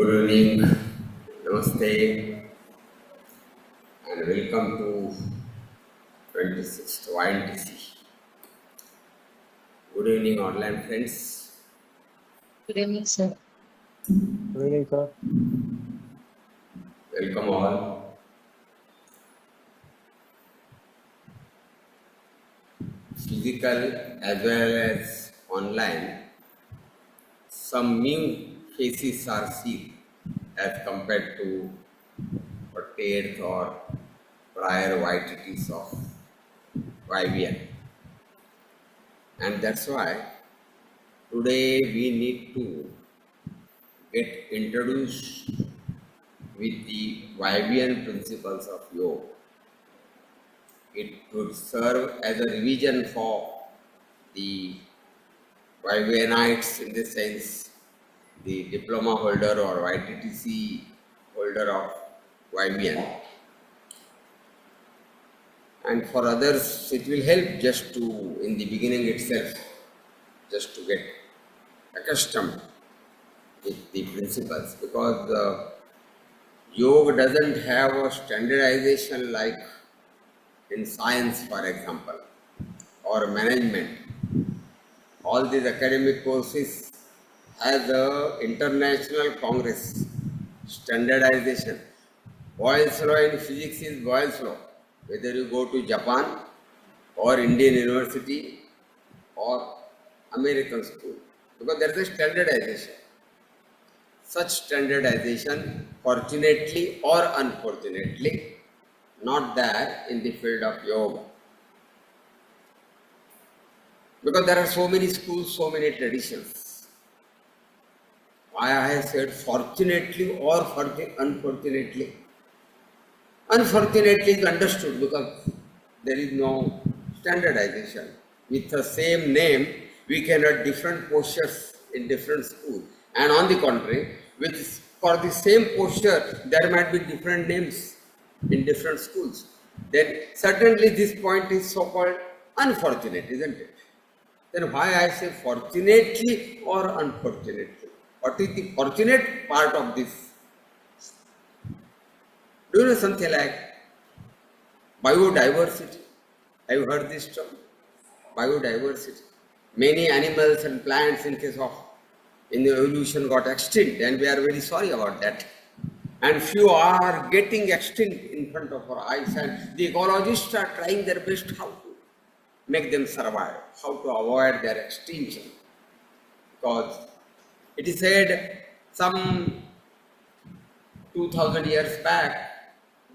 Good evening, Namaste, and welcome to 26th YNTC. Good evening, online friends. Good evening, sir. Good evening, sir. Welcome all. Physical as well as online, some new faces are seen as compared to 48th or prior YTTs of YVN. And that's why today we need to get introduced with the YVN Principles of Yoga. It would serve as a revision for the YVNites, in the sense the diploma holder or YTTC holder of YVN. And for others, it will help just to, in the beginning itself, just to get accustomed with the principles, because the yoga doesn't have a standardization like in science, for example, or management. All these academic courses has a international congress standardization. Boyle's law in physics is Boyle's law, whether you go to Japan or Indian University or American school, because there is a standardization. Such standardization, fortunately or unfortunately, not there in the field of yoga. Because there are so many schools, so many traditions. Why I have said fortunately or unfortunately. Unfortunately is understood because there is no standardization. With the same name, we can have different postures in different schools. And on the contrary, for the same posture, there might be different names in different schools. Then certainly this point is so-called unfortunate, isn't it? Then why I say fortunately or unfortunately? What is the fortunate part of this? Do you know something like biodiversity? Have you heard this term? Biodiversity. Many animals and plants in the evolution got extinct, and we are very sorry about that. And few are getting extinct in front of our eyes, and the ecologists are trying their best how to make them survive, how to avoid their extinction. Because it is said some 2000 years back,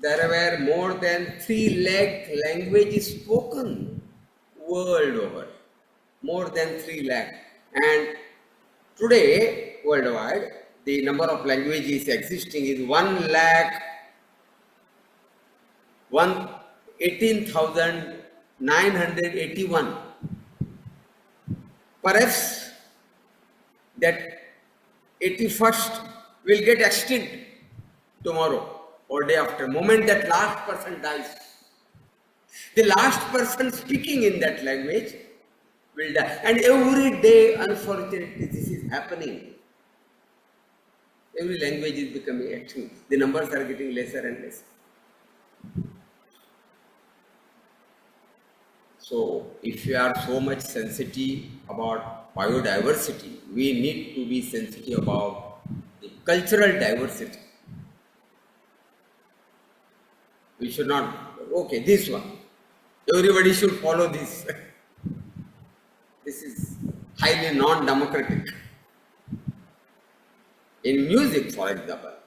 there were more than 3 lakh languages spoken world over. More than 3 lakh. And today, worldwide, the number of languages existing is 1 lakh 18,981. Perhaps that 81st will get extinct tomorrow or day after. Moment that last person dies, the last person speaking in that language will die. And every day, unfortunately, this is happening. Every language is becoming extinct. The numbers are getting lesser and lesser. So, if we are so much sensitive about biodiversity, we need to be sensitive about the cultural diversity. We should not, okay, this one. Everybody should follow this. This is highly non-democratic. In music, for example,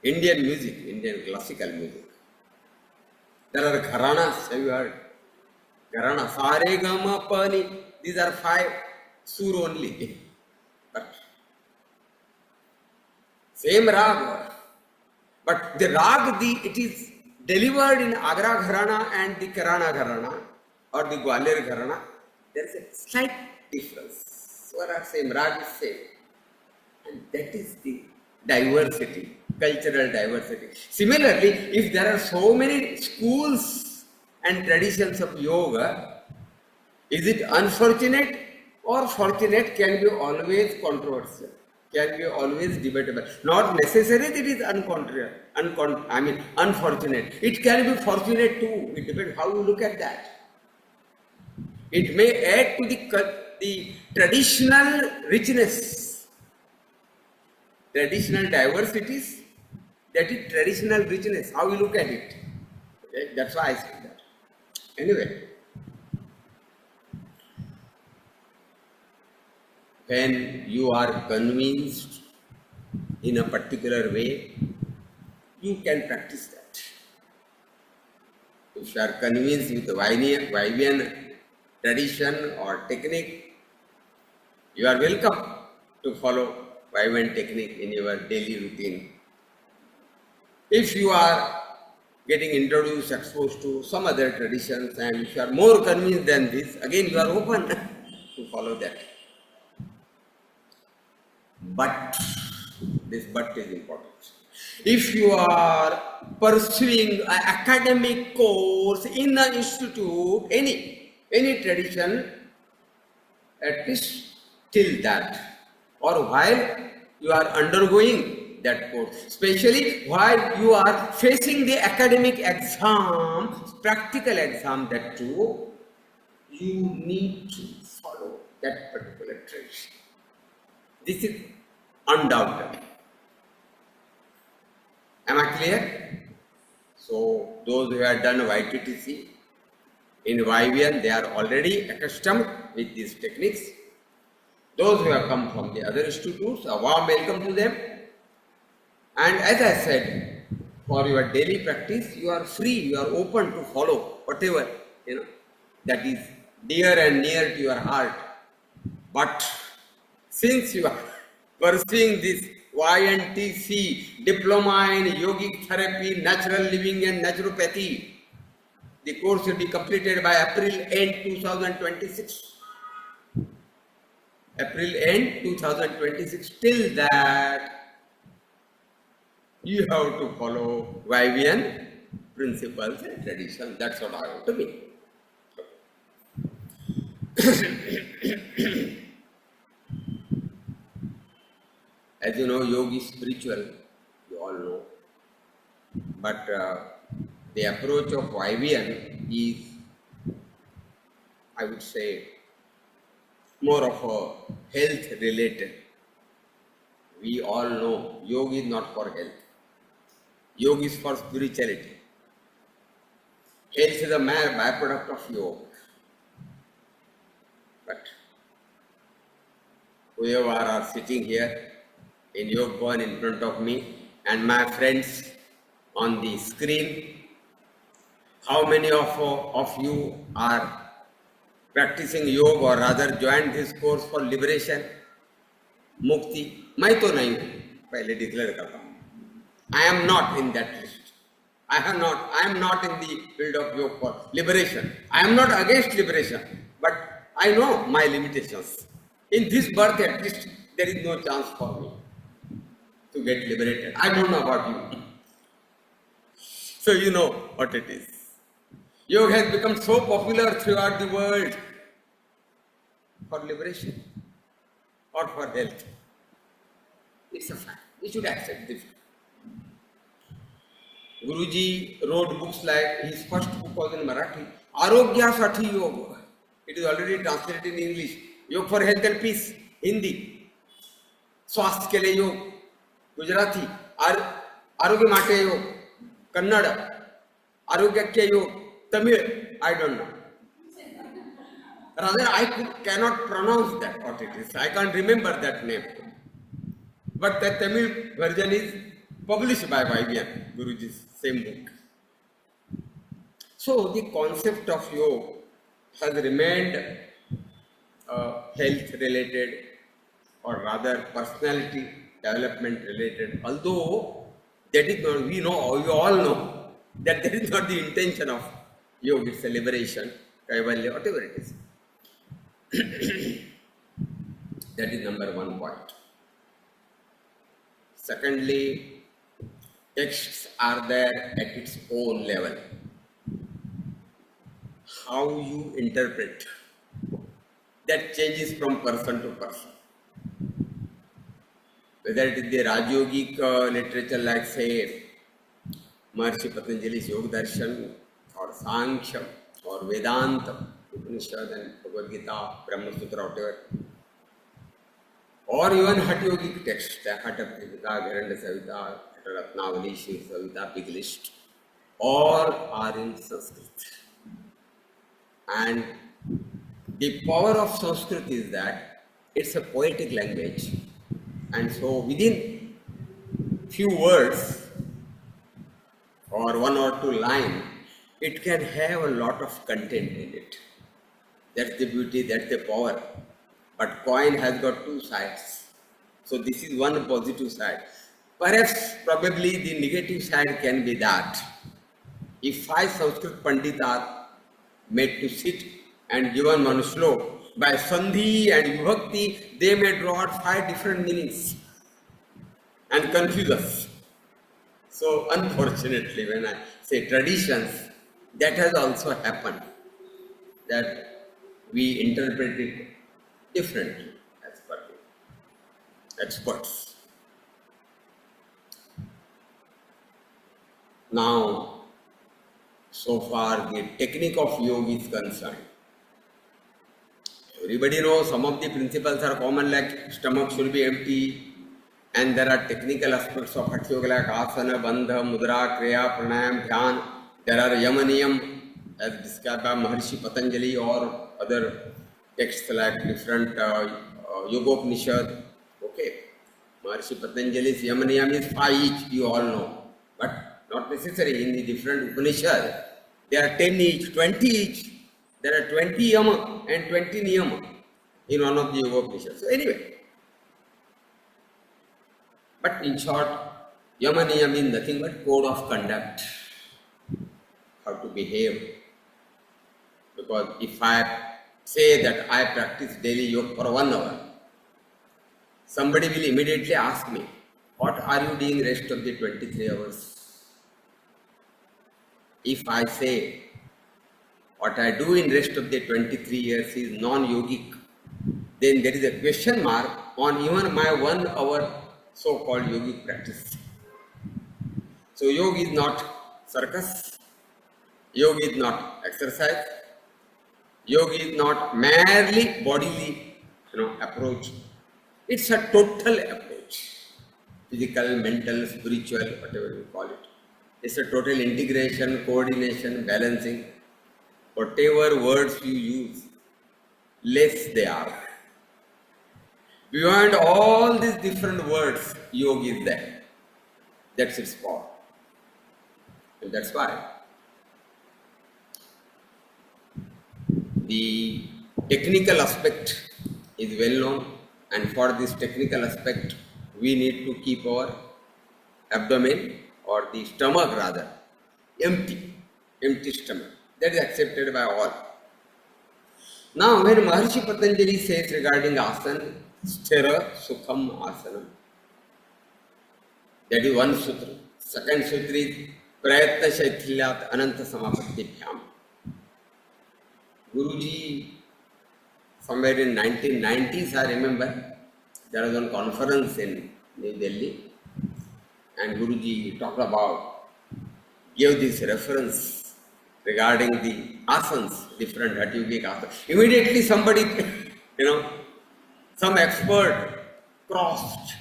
Indian music, Indian classical music, there are gharanas, have you heard? Gharana, sa re ga ma pa ni, these are 5 sur only. But same rag, but the rag, it is delivered in Agra Gharana and the Kirana Gharana or the Gwalior Gharana. There is a slight difference. Whereas same rag is same. And that is the diversity, cultural diversity. Similarly, if there are so many schools and traditions of yoga, is it unfortunate or fortunate can be always controversial. can be always debatable. Not necessary that it is unfortunate. It can be fortunate too. It depends how you look at that. It may add to the traditional richness, traditional diversities, that is traditional richness, how you look at it. Okay? That's why I say that. Anyway, when you are convinced in a particular way, you can practice that. If you are convinced with YVN tradition or technique, you are welcome to follow YVN technique in your daily routine. If you are getting introduced, exposed to some other traditions, and if you are more convinced than this, again you are open to follow that. But, this but is important. If you are pursuing an academic course in an institute, any tradition, at least till that, or while you are undergoing that course, especially while you are facing the academic exam, practical exam, that too, you need to follow that particular tradition. This is undoubted. Am I clear? So, those who have done YTTC in YVN, they are already accustomed with these techniques. Those who have come from the other institutes, a warm welcome to them. And as I said, for your daily practice, you are free, you are open to follow whatever, that is dear and near to your heart. But since you are pursuing this YNTC, Diploma in Yogic Therapy, Natural Living and Naturopathy, the course will be completed by April end 2026. April end 2026. Till that, you have to follow YVN principles and tradition. That's what I want to be. As you know, yoga is spiritual, you all know. But the approach of YVN is, I would say, more of a health related. We all know yoga is not for health. Yoga is for spirituality. Health is a mere byproduct of yoga. But whoever are sitting here in Yoga Bhavan in front of me and my friends on the screen, how many of you are practicing yoga or rather joined this course for liberation, mukti? मैं तो नहीं हूँ, पहले declare करता हूँ. I am not in that list. I am not in the field of yoga for liberation. I am not against liberation, but I know my limitations. In this birth, at least, there is no chance for me to get liberated. I don't know about you. So you know what it is. Yoga has become so popular throughout the world for liberation or for health. It's a fact. We should accept this. Guruji wrote books like, his first book was in Marathi, Arogya Sati Yoga. It is already translated in English. Yoga for Health and Peace, Hindi. Swasth ke liye yoga, Gujarati. Arogya Mate Yoga, Kannada. Arogya ke yoga, Tamil. I don't know. Rather, I cannot pronounce that what it is. I can't remember that name. But the Tamil version is published by YVN, Guruji's same book. So the concept of yoga has remained health related or rather personality development related, although that is not, we all know that that is not the intention of yoga. It's a liberation, kaivalya, whatever it is. That is number one point. Secondly, texts are there at its own level. How you interpret, that changes from person to person. whether it is the Rajyogic literature like say Maharshi Patanjali's Yoga Darshan or Sankhya or Vedanta, Upanishad and Bhagavad Gita, Brahma Sutra, whatever, or even Hatha Yogic texts, the Hatha Pradipika, Gheranda Savita, Hatha Ratnavali, Shiv Savita, big list, all are in Sanskrit. And the power of Sanskrit is that it's a poetic language, and so within few words or one or two lines, it can have a lot of content in it. That's the beauty, that's the power. But coin has got two sides. So this is one positive side. Perhaps, probably the negative side can be that if 5 Sanskrit Pandit are made to sit and given one slok, by Sandhi and Vibhakti, they may draw out 5 different meanings and confuse us. So unfortunately, when I say traditions, that has also happened, that we interpret it differently as per the experts. Now, so far the technique of yoga is concerned. Everybody knows some of the principles are common, like stomach should be empty, and there are technical aspects of Hatha Yoga like asana, bandha, mudra, kriya, pranayam, dhyan. There are yamaniyam as described by Maharshi Patanjali or other texts like different Yogopanishad. Okay, Maharshi Patanjali's yamaniyam is 5 each, you all know, but not necessary. In the different Upanishad, there are 10 each, 20 each. There are 20 yama and 20 niyama in one of the Yogopanishads. So anyway, but in short, yama niyam is nothing but code of conduct, how to behave. Because if I say that I practice daily yoga for 1 hour, somebody will immediately ask me, what are you doing rest of the 23 hours? If I say, what I do in rest of the 23 years is non-yogic, then there is a question mark on even my 1 hour so-called yogic practice. So yoga is not circus, yoga is not exercise, yoga is not merely bodily approach. It's a total approach, physical, mental, spiritual, whatever you call it. It's a total integration, coordination, balancing. Whatever words you use, less they are. Beyond all these different words, yoga is there. That's its power. And that's why the technical aspect is well known, and for this technical aspect, we need to keep our abdomen or the stomach rather empty stomach. That is accepted by all. Now, when Maharshi Patanjali says regarding asana, sthira sukham asanam, that is one sutra. Second sutra is prayatna shaithilyat ananta samapatibhyam. Guruji, somewhere in 1990s, I remember, there was one conference in New Delhi, and Guruji talked about, gave this reference regarding the asanas, different Hatha Yogic asanas. Immediately somebody, some expert crossed.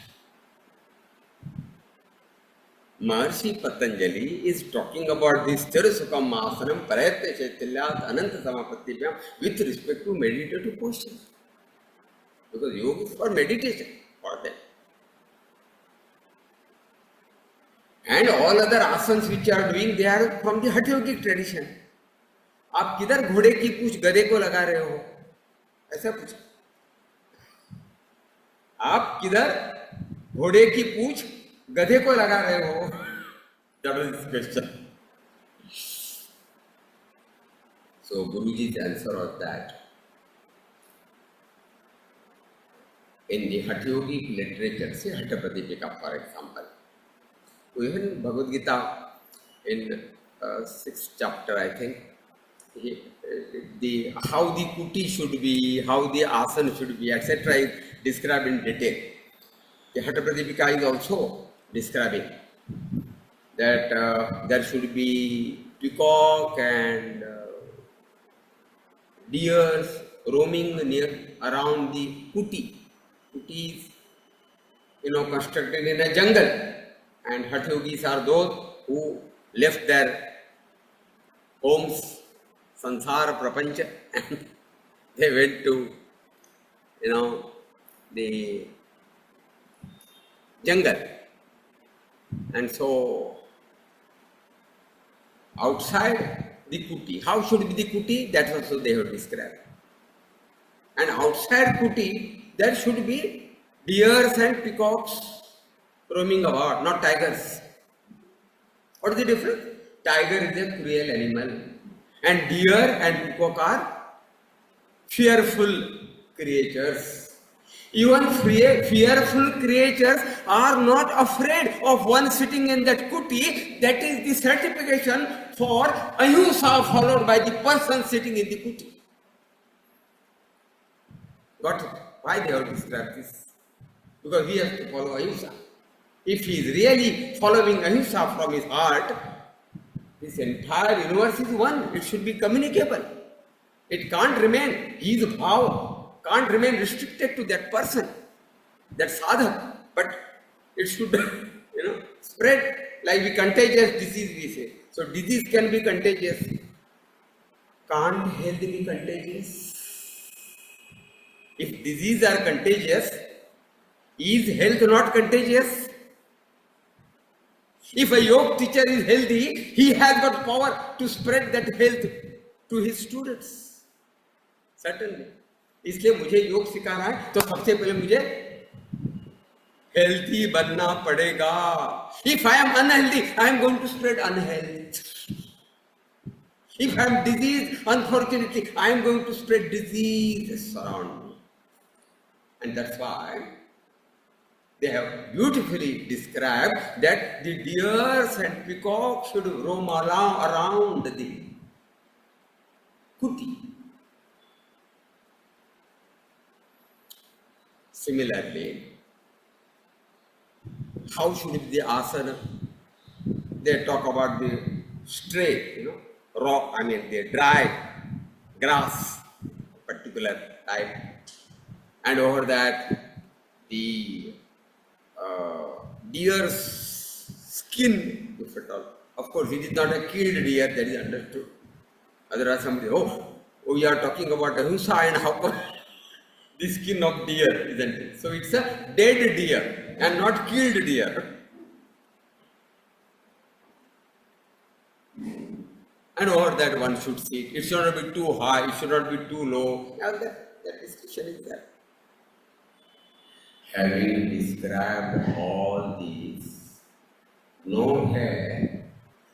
Maharshi Patanjali is talking about this Sthira-Sukham Asanam, Prayatna Shaitilyat, Ananta Samapatibhyam with respect to meditative postures. Because yoga is for meditation, for them. And all other asanas which are doing, they are from the Hatha Yogic tradition. आप किधर घोड़े की पूंछ गधे को लगा रहे हो, ऐसा पूछो. आप किधर घोड़े की पूंछ गधे को लगा रहे हो? That was his question. So Guruji's answer was that in the Hatha Yogic literature, say Hatha Pradipika for example, even Bhagavad Gita in 6th chapter, I think, how the kuti should be, how the asana should be, etc. is described in detail. The Hatha Pradipika is also describing that there should be peacock and deers roaming near around the kuti. Kuti is, constructed in a jungle, and Hatha Yogis are those who left their homes, sansara, prapancha, and they went to, the jungle. And so, outside the kuti, how should be the kuti? That also they have described. And outside kuti, there should be deers and peacocks roaming about, not tigers. What is the difference? Tiger is a cruel animal, and deer and peacock are fearful creatures. Even fearful creatures are not afraid of one sitting in that kuti. That is the certification for ahimsa followed by the person sitting in the kuti. Got it? Why they have described this? Because he has to follow ahimsa. If he is really following ahimsa from his heart, this entire universe is one. It should be communicable. It can't remain, his bhav can't remain restricted to that person, that sadhak, but it should, spread like the contagious disease we say. So disease can be contagious. Can't health be contagious? If disease are contagious, is health not contagious? If a yoga teacher is healthy, he has got power to spread that health to his students. Certainly. इसलिए मुझे योग सिखाना है तो सबसे पहले मुझे healthy बनना पड़ेगा. If I am unhealthy, I am going to spread unhealth. If I am diseased, unfortunately, I am going to spread disease around me. And that's why they have beautifully described that the deers and peacocks should roam around the kuti. Similarly, how should be the asana? They talk about the straight, the dry grass, particular type, and over that the deer's skin, if at all. Of course, it is not a killed deer, that is understood. Otherwise, somebody, you are talking about ahimsa and how come the skin of deer, isn't it? So it's a dead deer and not killed deer. And over that one should sit. It should not be too high, it should not be too low. And that discussion is there. Having described all these, nowhere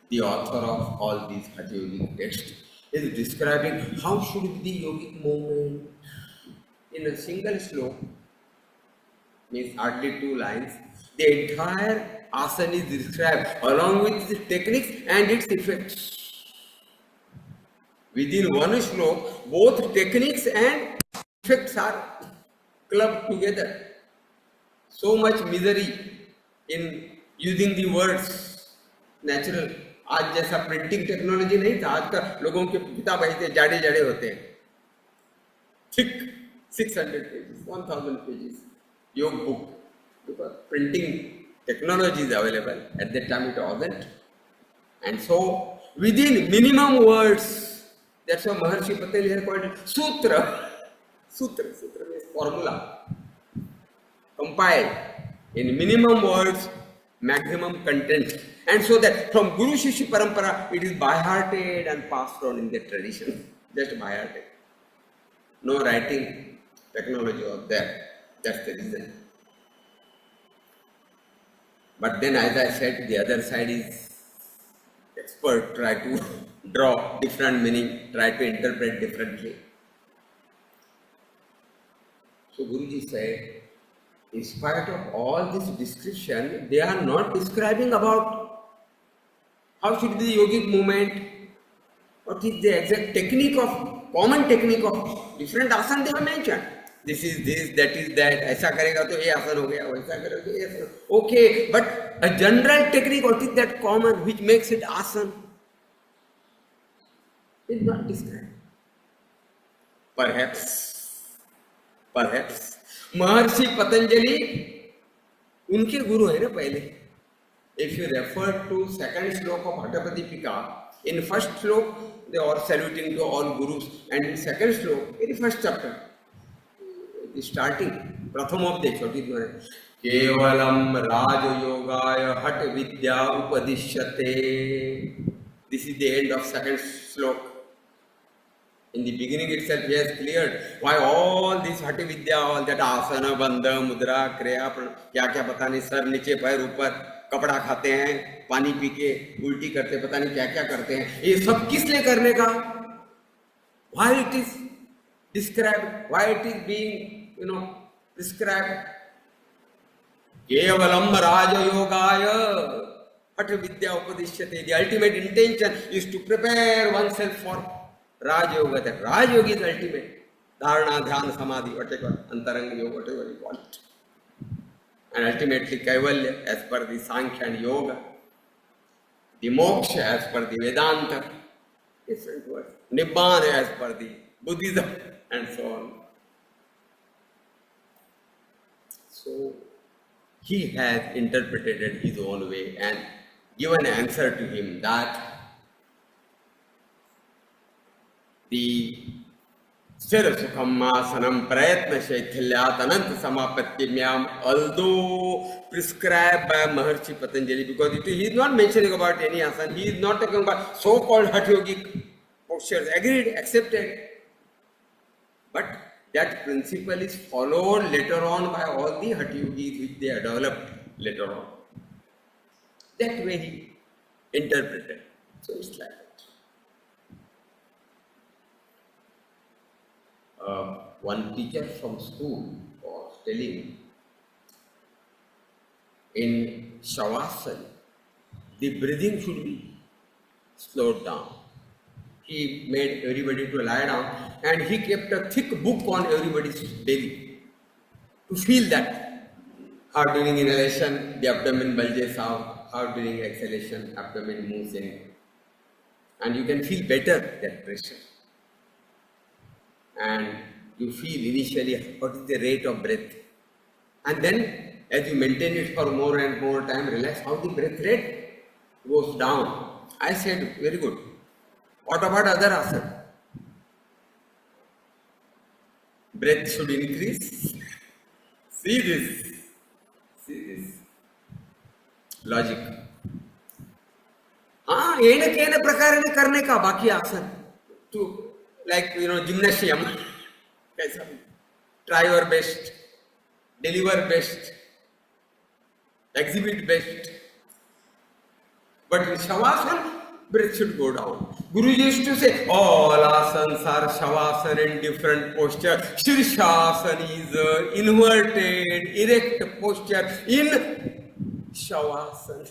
the author of all these Hatha Yogic texts is describing how should be the yogic movement. In a single sloka, means hardly 2 lines, the entire asana is described along with its techniques and its effects. Within one sloka, both techniques and effects are clubbed together. So much misery in using the words natural. आज जैसा printing technology नहीं था. आज का लोगों के किताब ऐसे जाड़े जाड़े होते हैं, thick 600 pages, 1000 pages, yoga book, because printing technology is available. At that time it wasn't. And so within minimum words, that's why Maharshi Patel here called it sutra. Sutra means formula. Compiled in minimum words, maximum content. And so that from Guru Shishya Parampara, it is by-hearted and passed on in the tradition. Just by-hearted. No writing technology was there. That's the reason. But then, as I said, the other side is expert, try to draw different meaning, try to interpret differently. So Guruji said, in spite of all this description, they are not describing about how should be the yogic movement, what is the exact technique of, common technique of different asanas they have mentioned. This is this, that is that, ऐसा करेगा तो ये आसन हो गया, वैसा करेगा तो ये asan, okay, but a general technique, what is that common which makes it asan, is not described. Perhaps, perhaps Maharshi Patanjali उनके गुरु है ना पहले. If you refer to second श्लोक of Hatapatipika, in first श्लोक they are saluting to all gurus, and in second श्लोक, very first chapter, starting प्रथमोपदेश, what is it? केवलम राजयोगाय हठ विद्या उपदिश्यते. This is the end of second श्लोक. In the beginning itself, he has cleared why all this Hati Vidya, all that asana, bandha, mudra, kriya, क्या क्या पता नहीं, sir नीचे पैर ऊपर, कपड़ा खाते हैं, पानी पी के उल्टी करते, पता नहीं क्या क्या करते हैं, ये सब किस लिए करने का? Why it is described? Why it is being described? केवलम राजयोगाय हठ विद्या उपदिश्यते. The ultimate intention is to prepare oneself for Raj Yoga. That Raj Yoga is ultimate. Dharana, Dhyan, Samadhi, whatever, Antaranga Yoga, whatever you call it. And ultimately Kaivalya as per the Sankhya and Yoga. The Moksha as per the Vedanta. Different words. Nibbana as per the Buddhism and so on. So he has interpreted it his own way and given answer to him that the Sthira Sanam Prayatna Shaithilyat Ananta Samapattimyam, although prescribed by Maharshi Patanjali, because he is not mentioning about any asana, he is not talking about so-called Hatha Yogic postures, agreed, accepted. But that principle is followed later on by all the Hatha Yogis which they have developed later on. That way he interpreted. So it's like that. One teacher from school was telling in Shavasana, the breathing should be slowed down. He made everybody to lie down and he kept a thick book on everybody's belly to feel that how during inhalation the abdomen bulges out, how during exhalation abdomen moves in, and you can feel better that pressure. And you feel initially what is the rate of breath, and then as you maintain it for more and more time, relax how the breath rate goes down. I said, very good. What about other asana? Breath should increase. See this logic. हाँ, येन प्रकारेण करने का बाकी आसन to, like gymnasium, कैसा भी, try your best, deliver best, exhibit best. But in Shavasana, breath should go down. Guruji used to say, all asanas are Shavasana in different posture. Shirshasana is inverted, erect posture in Shavasana.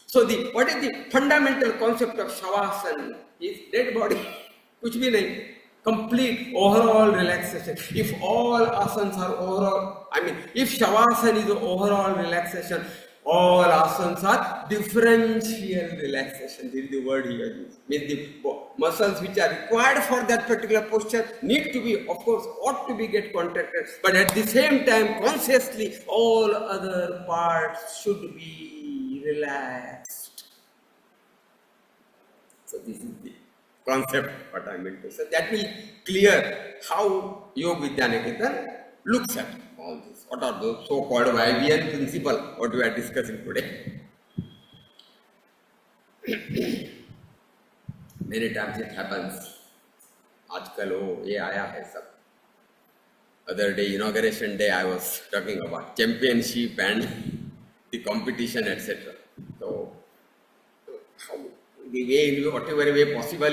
So what is the fundamental concept of Shavasana? Is dead body. Kuch bhi nahi. Complete overall relaxation. If all asanas are overall, if Shavasana is overall relaxation, all asanas are differential relaxation. This is the word here used. Means the muscles which are required for that particular posture need to be, of course, ought to be get contracted. But at the same time, consciously, all other parts should be relaxed. So this is the concept what I meant to say. That will clear how Yoga Vidya Niketan looks at all this. What are those so-called YVN principles what we are discussing today? Many times it happens. आजकल वो ये आया है सब. Other day, inauguration day, I was talking about championship and the competition, etc. So, the way, whatever way possible,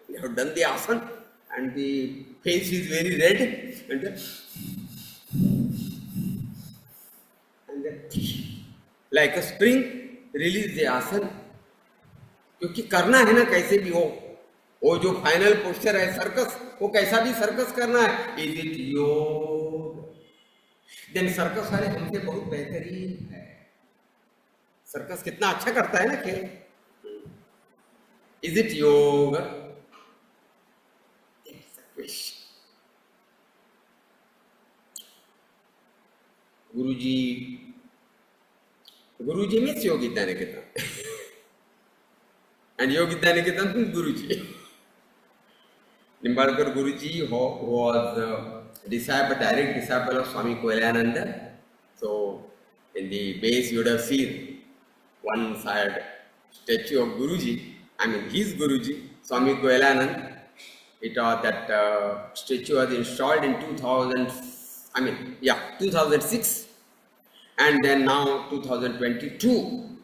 we have done the asana and the face is very red and then like a spring, release the asana. क्योंकि करना है ना कैसे भी हो, वो जो final posture है सर्कस, वो कैसा भी सर्कस करना है. इज इट योग? देन सर्कस वाले हमसे बहुत बेहतरीन है. सर्कस कितना अच्छा करता है ना खेल. Is it yoga? That's the question. Guruji, Guruji means Yogi Dhaniketan. And Yogi Dhaniketan means Guruji. Nimbalkar Guruji was a disciple, direct disciple of Swami Koilananda. So, in the base you would have seen one side statue of Guruji, I mean his Guruji, Swami Koilananda. That statue was installed in 2006, and then now 2022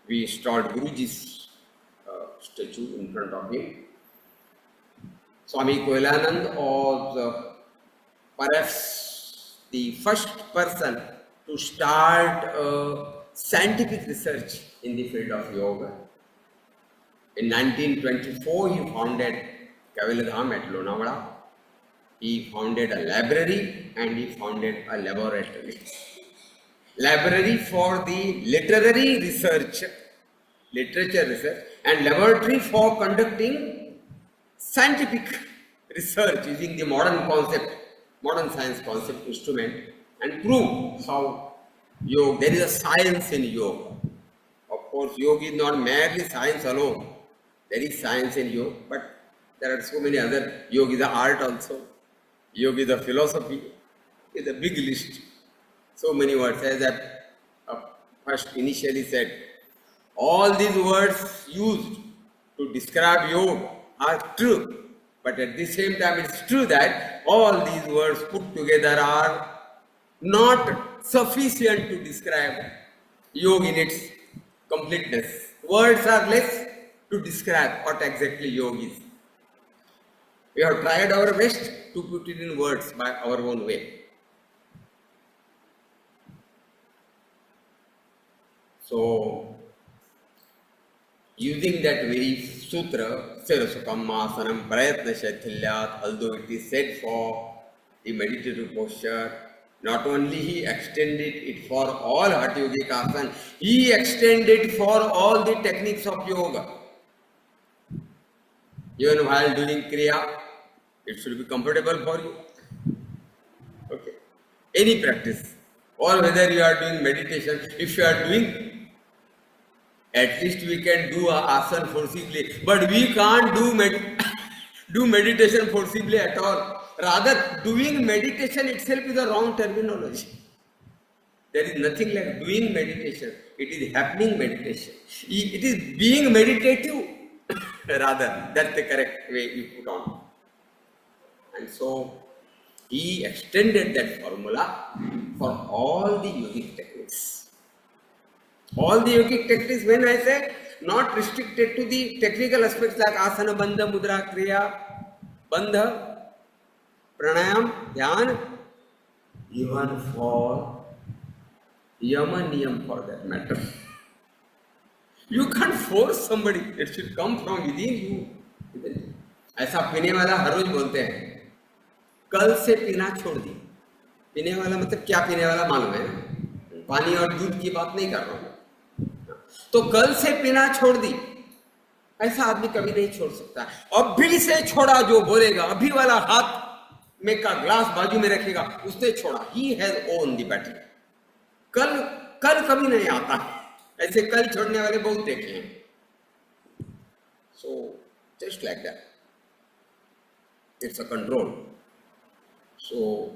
we installed Guruji's statue in front of him. Swami Koilanand was perhaps the first person to start scientific research in the field of yoga. In 1924, he founded Kaviladham at Lonavala. He founded a library and he founded a laboratory. Library for the literary research, literature research, and laboratory for conducting scientific research using the modern concept, modern science concept instrument, and prove how yoga, there is a science in yoga. Of course, yoga is not merely science alone. There is science in yoga, but there are so many other. Yoga is an art also. Yoga is a philosophy. It's a big list. So many words. As I first initially said, all these words used to describe yoga are true. But at the same time, it's true that all these words put together are not sufficient to describe yoga in its completeness. Words are less to describe what exactly yoga is. We have tried our best to put it in words by our own way. So, using that very sutra, Sirasukam Asanam Prayatna Shaithilyat, although it is said for the meditative posture, not only he extended it for all Hatha Yogic Asana, he extended for all the techniques of yoga. Even while doing Kriya, it should be comfortable for you. Okay. Any practice, or whether you are doing meditation, if you are doing, at least we can do a asana forcibly, but we can't do meditation forcibly at all. Rather, doing meditation itself is a wrong terminology. There is nothing like doing meditation. It is happening meditation. It is being meditative. Rather, that's the correct way you put on. And so, he extended that formula for all the yogic techniques. All the yogic techniques, when I say not restricted to the technical aspects like asana, bandha, mudra, kriya, bandha, pranayam, dhyan, even for yama niyam for that matter. You can't force somebody, it should come from within you. ऐसा पीने वाला हर रोज बोलते हैं, कल से पीना छोड़ दी. पीने वाला मतलब क्या पीने वाला मालूम है? पानी और दूध की बात नहीं कर रहा हूं. तो कल से पीना छोड़ दी, ऐसा आदमी कभी नहीं छोड़ सकता. अभी से छोड़ा जो बोलेगा, अभी वाला हाथ में का ग्लास बाजू में रखेगा, उसने छोड़ा. He has own the battle. कल कभी नहीं आता. ऐसे कल छोड़ने वाले बहुत देखे हैं. So just like that, it's a control. So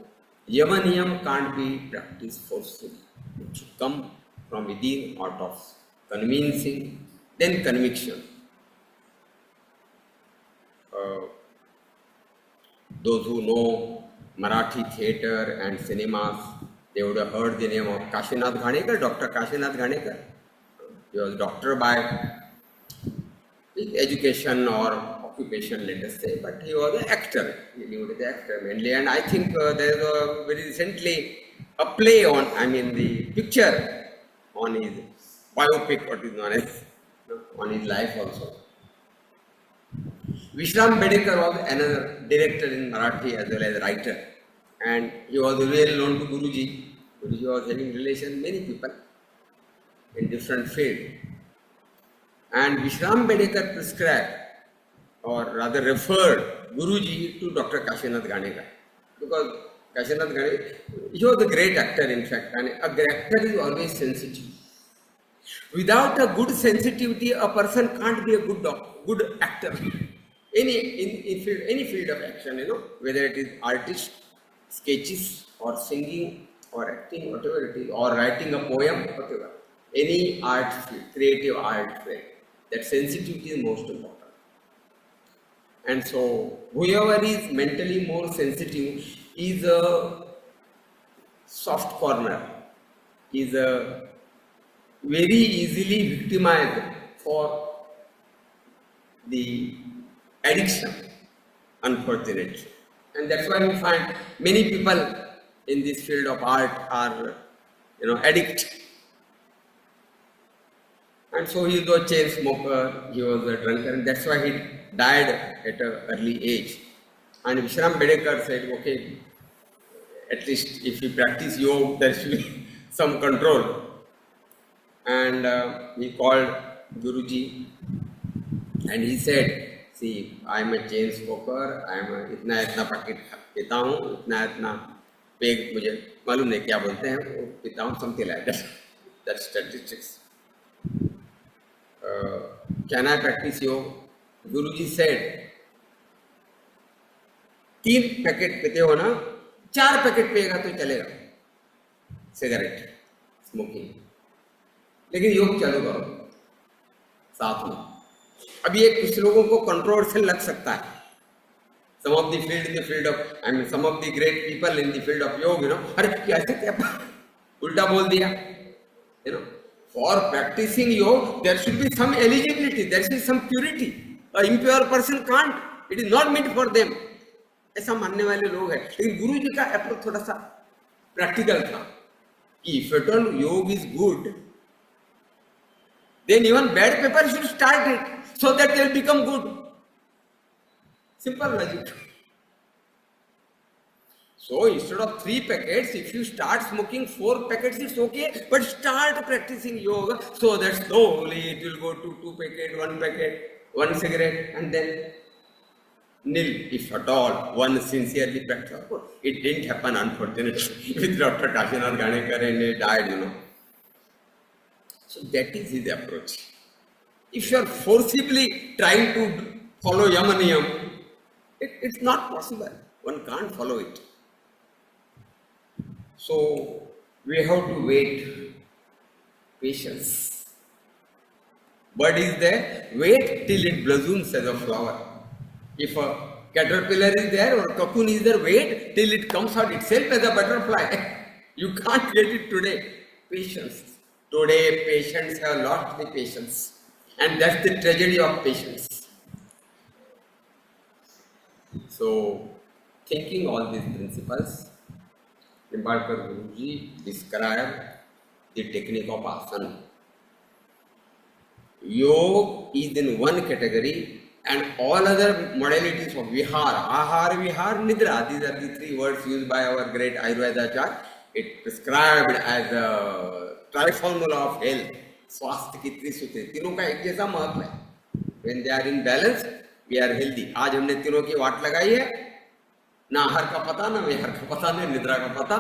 yama niyam can't be practiced forcefully. It should come from within, out of convincing, then conviction. Those who know Marathi theatre and cinemas, they would have heard the name of Kashinath Ghanekar, Dr. Kashinath Ghanekar. He was a doctor by education or occupation, let us say, but he was an actor. He was an actor mainly, and I think there is a very recently a play on, the picture on his biopic, what is known as, on his life also. Vishram Bedekar was another director in Marathi as well as writer, and he was well known to Guruji. Guruji was having relation many people in different field. And Vishram Bedekar prescribed, or rather referred Guruji to Dr. Kashinath Ganekar. Because Kashinath Ganekar, he was a great actor in fact, and a great actor is always sensitive. Without a good sensitivity, a person can't be a good actor. Any field of action, whether it is artist, sketches, or singing, or acting, whatever it is, or writing a poem, whatever. Any art field, creative art field, that sensitivity is most important. And so, whoever is mentally more sensitive is a soft corner, is a very easily victimized for the addiction, unfortunately. And that's why we find many people in this field of art are, addict. And so he was a chain smoker, he was a drunkard, and that's why he died at an early age. And Vishram Bedekar said, okay, at least if you practice yoga, there should be some control. And he called Guruji and he said, see, I am a chain smoker, I am a इतना packet पीता हूँ, इतना peg मुझे मालूम नहीं क्या बोलते हैं, वो पीता हूँ, something like that. That's statistics. Can I practice yoga? Guruji said, 3 packet पीते हो ना, 4 पैकेट पिएगा तो चलेगा, सिगरेट, स्मोकिंग, लेकिन योग चालू करो साथ में. अभी ये कुछ लोगों को कंट्रोल से लग सकता है. Some of the some of the great people in the field of yoga, अरे कैसे क्या उल्टा बोल दिया, For practicing yoga, there should be some eligibility, there should be some purity. A impure person can't. It is not meant for them. ऐसा मानने वाले लोग हैं. लेकिन गुरु जी का अप्रोच थोड़ा सा प्रैक्टिकल था. If at all yoga is good, then even bad people should start it so that they will become good. Simple logic. So instead of 3 packets, if you start smoking 4 packets, it's okay. But start practicing yoga so that slowly it will go to 2 packets, 1 packet, 1 cigarette, and then nil, if at all, one sincerely practices. It didn't happen, unfortunately, with Dr. Kashinath Ganekar, and he died, So that is his approach. If you are forcibly trying to follow Yamaniyam, it's not possible. One can't follow it. So we have to wait, patience. Bird is there, wait till it blossoms as a flower. If a caterpillar is there or cocoon is there, wait till it comes out itself as a butterfly. You can't get it today. Patience. Today patients have lost the patience. And that's the tragedy of patience. So, thinking all these principles, Nimbalkar Guruji described the technique of asana. Yoga is in one category and all other modalities of vihara, ahar, vihar, nidra, these are the 3 words used by our great Ayurveda chart. It prescribed as a triformula of health. स्वास्थ्य की त्रिसूत्री, तीनों का एक जैसा महत्व है. When they are in balance, we are healthy. आज हमने तीनों की वाट लगाई है, ना आहार का पता, ना विहार का पता, ना निद्रा का पता.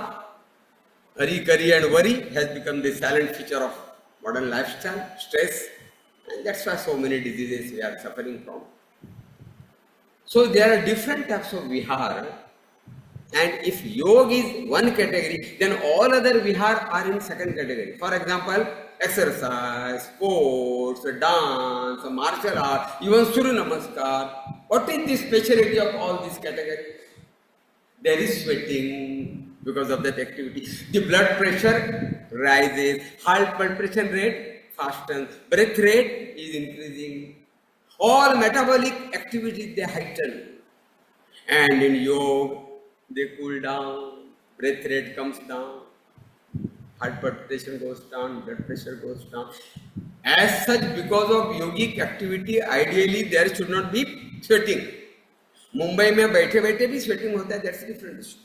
Hurry, curry and worry has become the silent feature of modern lifestyle, stress, and that's why so many diseases we are suffering from. So there are different types of vihar, and if yoga is one category, then all other vihar are in second category. For example, exercise, sports, dance, martial art, even Surya Namaskar. What is the speciality of all these categories? There is sweating because of that activity. The blood pressure rises, heart blood pressure rate fastens, breath rate is increasing. All metabolic activities they heighten. And in yoga, they cool down, breath rate comes down, heart palpitation goes down, blood pressure goes down. As such, because of yogic activity, ideally there should not be sweating. Mumbai में बैठे बैठे भी sweating होता है, that's different issue.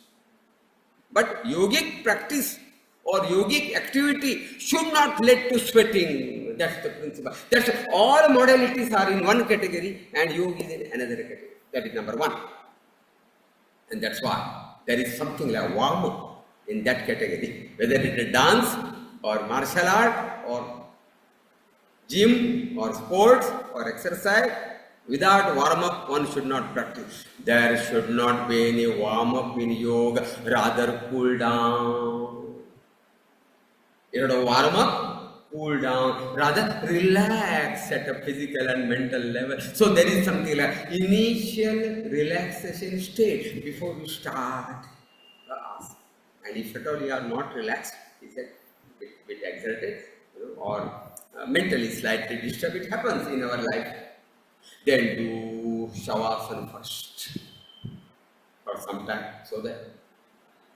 But yogic practice or yogic activity should not lead to sweating. That's the principle. That's all modalities are in one category and yoga is in another category. That is number one. And that's why there is something like warm-up in that category. Whether it is dance or martial art or gym or sports or exercise, without warm-up one should not practice. There should not be any warm-up in yoga, rather cool down. You have to warm up, cool down, rather relax at a physical and mental level. So there is something like initial relaxation state before you start the asana. And if at all you are not relaxed, is a bit exerted, or mentally slightly disturbed, it happens in our life. Then do shavasana first for some time so that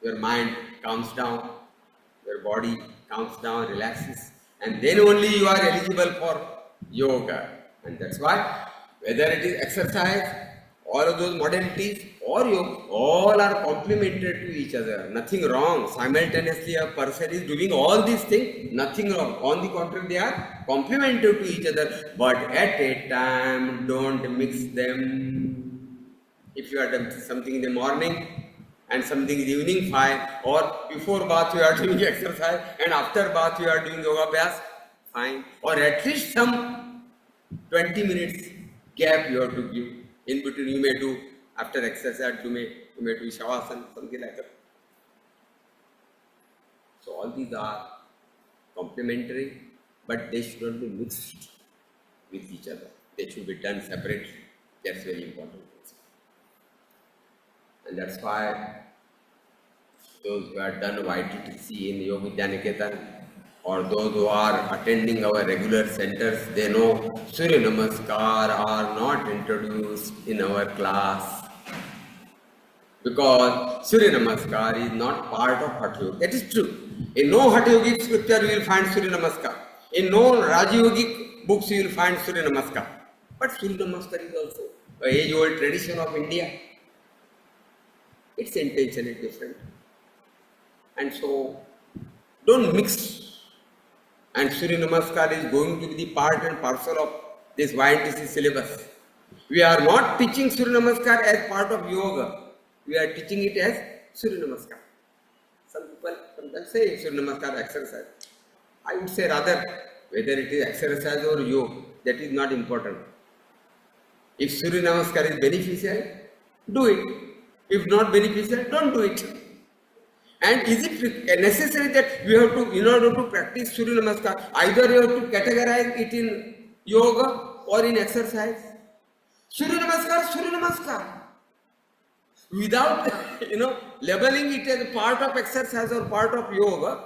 your mind calms down, your body calms down, relaxes, and then only you are eligible for yoga. And that's why whether it is exercise, all of those modalities or yoga, all are complementary to each other. Nothing wrong. Simultaneously a person is doing all these things, nothing wrong. On the contrary, they are complementary to each other. But at a time, don't mix them. If you are doing something in the morning and something in the evening, fine. Or before bath you are doing exercise and after bath you are doing yogabhyas, fine. Or at least some 20 minutes gap you have to give. In between you may do, after exercise you may do shavasana, something like that. So all these are complementary, but they should not be mixed with each other. They should be done separately. That's very important. And that's why those who have done YTTC in Yoga Vidyaniketan or those who are attending our regular centers, they know Surya Namaskar are not introduced in our class because Surya Namaskar is not part of Hatha Yoga. That is true. In no Hatha Yogic scripture you will find Surya Namaskar. In no Raja Yogic books you will find Surya Namaskar. But Surya Namaskar is also an age-old tradition of India. Its intention is different. And so, don't mix. And Surya Namaskar is going to be the part and parcel of this YNTC syllabus. We are not teaching Surya Namaskar as part of yoga. We are teaching it as Surya Namaskar. Some people sometimes say Surya Namaskar exercise. I would say rather, whether it is exercise or yoga, that is not important. If Surya Namaskar is beneficial, do it. If not beneficial, don't do it. And is it necessary that we have to, in order to practice Surya Namaskar, either you have to categorize it in yoga or in exercise? Surya Namaskar. Without, labeling it as part of exercise or part of yoga,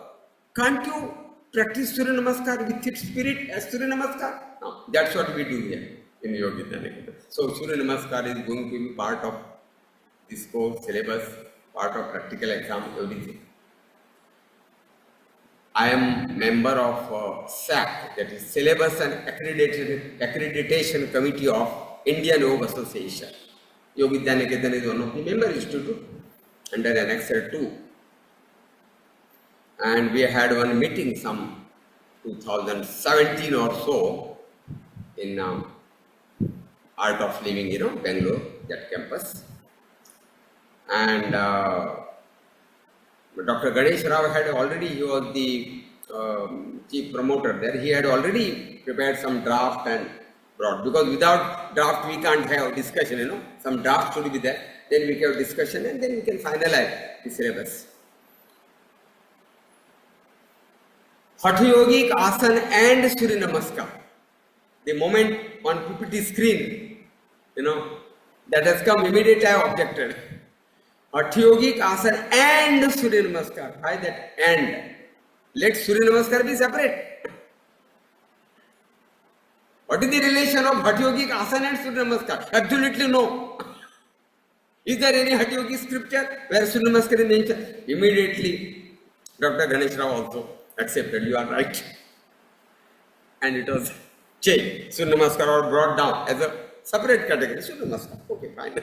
can't you practice Surya Namaskar with its spirit as Surya Namaskar? No, that's what we do here in Yoga Vidyaniketan. So Surya Namaskar is going to be part of this course, syllabus, part of practical exam, everything. I am member of SAC, that is Syllabus and Accreditation Committee of Indian Yoga Association. Yoga Vidyaniketan is one of the member institute under Annexure 2. And we had one meeting some 2017 or so in Art of Living, Bangalore, that campus. And Dr. Ganesh Rao had already, he was the chief promoter there, he had already prepared some draft and brought, because without draft we can't have discussion, some draft should be there, then we can have discussion and then we can finalize the syllabus. Hatha Yogic Asana and Surya Namaskar. The moment on PPT screen, that has come, immediately I objected. Hatha Yogic Asana and Surya Namaskar. Why that and? Let Surya Namaskar be separate. What is the relation of Hatha Yogic Asana and Surya Namaskar? Absolutely no. Is there any Hatha Yogic scripture where Surya Namaskar is mentioned? Immediately, Dr. Ganesh Rao also accepted, you are right. And it was changed. Surya Namaskar or brought down as a separate category. Surya Namaskar. Okay, fine.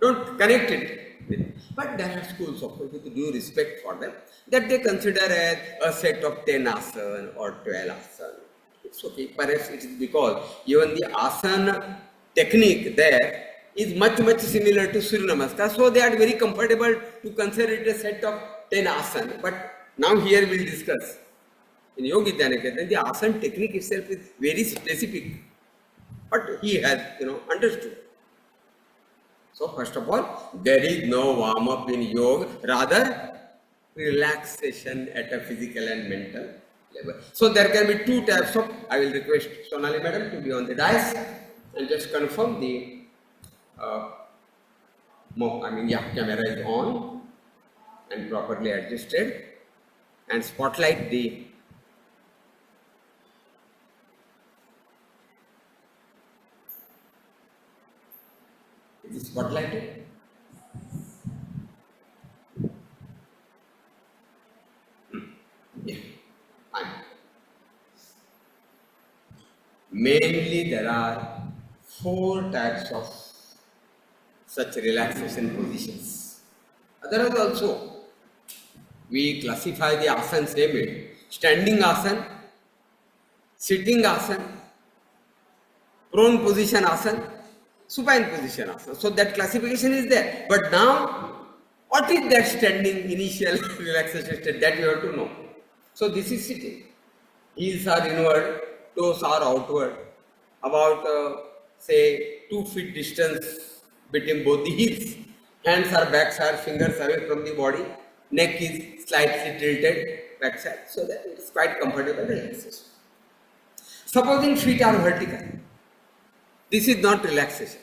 Don't connect it. But there are schools of with due respect for them that they consider as a set of 10 asana or 12 asana. It's okay. Perhaps it is because even the asana technique there is much similar to Surya Namaskar, so they are very comfortable to consider it a set of 10 asana. But now here we'll discuss. In Yogi Dhyana, the asana technique itself is very specific. But he has, understood. So first of all, there is no warm-up in yoga, rather relaxation at a physical and mental level. So there can be two types of, I will request Sonali madam to be on the dais and just confirm the, camera is on and properly adjusted and spotlight the Is it spotlighted? Yeah, fine. Mainly there are 4 types of such relaxation positions. Otherwise also, we classify the asana same way. Standing asana, sitting asana, prone position asana, supine position asana. So that classification is there. But now, what is that standing initial relaxation state that you have to know? So this is sitting. Heels are inward, toes are outward. About say 2 feet distance between both the heels. Hands are backside, fingers away from the body. Neck is slightly tilted backside, so that it is quite comfortable relaxation. Supposing feet are vertical. This is not relaxation.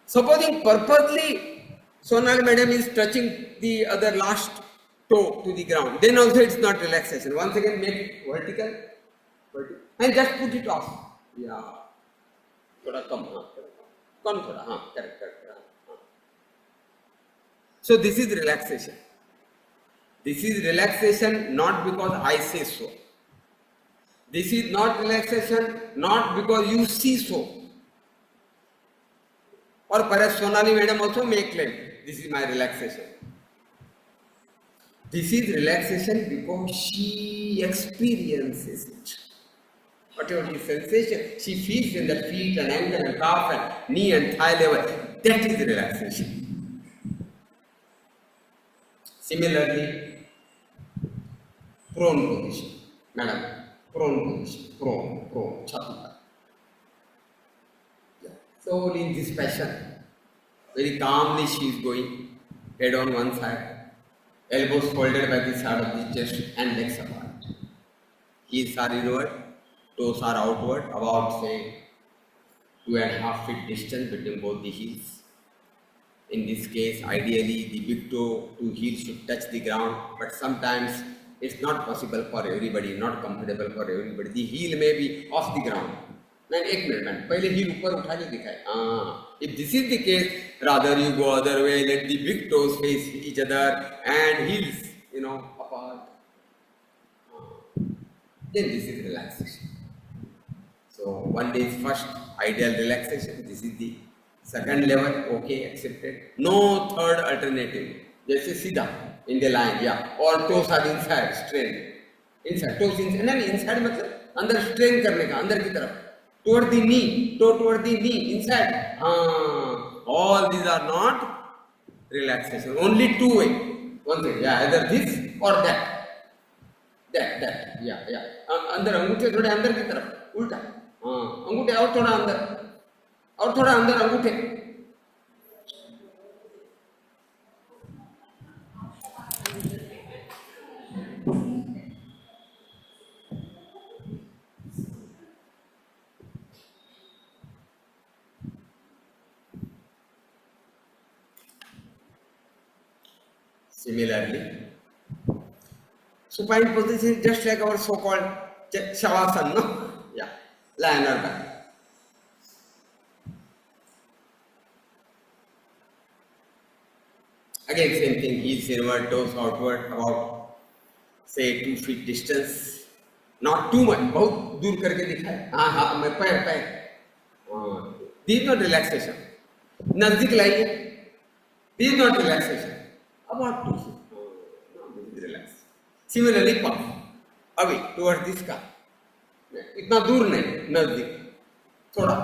Supposing purposely Sonal madam is touching the other last toe to the ground, then also it's not relaxation. Once again make it vertical, and just put it off. Yeah. Thoda kam, come thoda, correct. So this is relaxation. This is relaxation not because I say so. This is not relaxation not because you see so. Or perhaps Sonali madam also may claim, this is my relaxation. This is relaxation because she experiences it. Whatever the sensation she feels in the feet and ankle and calf and knee and thigh level, that is relaxation. Similarly, prone position. Madam, prone position. Prone, chatuka. So in this fashion, very calmly she is going, head on one side, elbows folded by the side of the chest and legs apart. Heels are inward, toes are outward, about say 2.5 feet distance between both the heels. In this case, ideally the big toe to heel should touch the ground, but sometimes it's not possible for everybody, not comfortable for everybody. The heel may be off the ground. Man, एक minute पहले heal ऊपर उठा के दिखाए. If this is the case, rather you go other way, let the big toes face each other and heels, apart. Then this is relaxation. So one is first ideal relaxation. This is the second level. Okay, accepted. No third alternative. जैसे सीधा in the line, yeah. Or toes are inside, strain. Inside, toes inside. नहीं inside मतलब अंदर strain करने का, अंदर की तरफ. Toward the knee, toe toward the knee, inside. All these are not relaxation. Only two way. One thing, yeah, either this or that. That, yeah. अंदर अंगूठे थोड़े अंदर की तरफ, उल्टा. अंगूठे और थोड़ा अंदर अंगूठे. Similarly, supine position is just like our so-called shavasana, no? Yeah, lie on our back. Again, same thing, heels inward, toes outward, about say 2 feet distance. Not too much, बहुत दूर करके दिखाए. हाँ, मैं पैर. This is not relaxation. नजदीक लाइए. This is not relaxation. About to sit. No, this is relax. Similarly, pump away towards the sky. इतना दूर नहीं, नजदीक, थोड़ा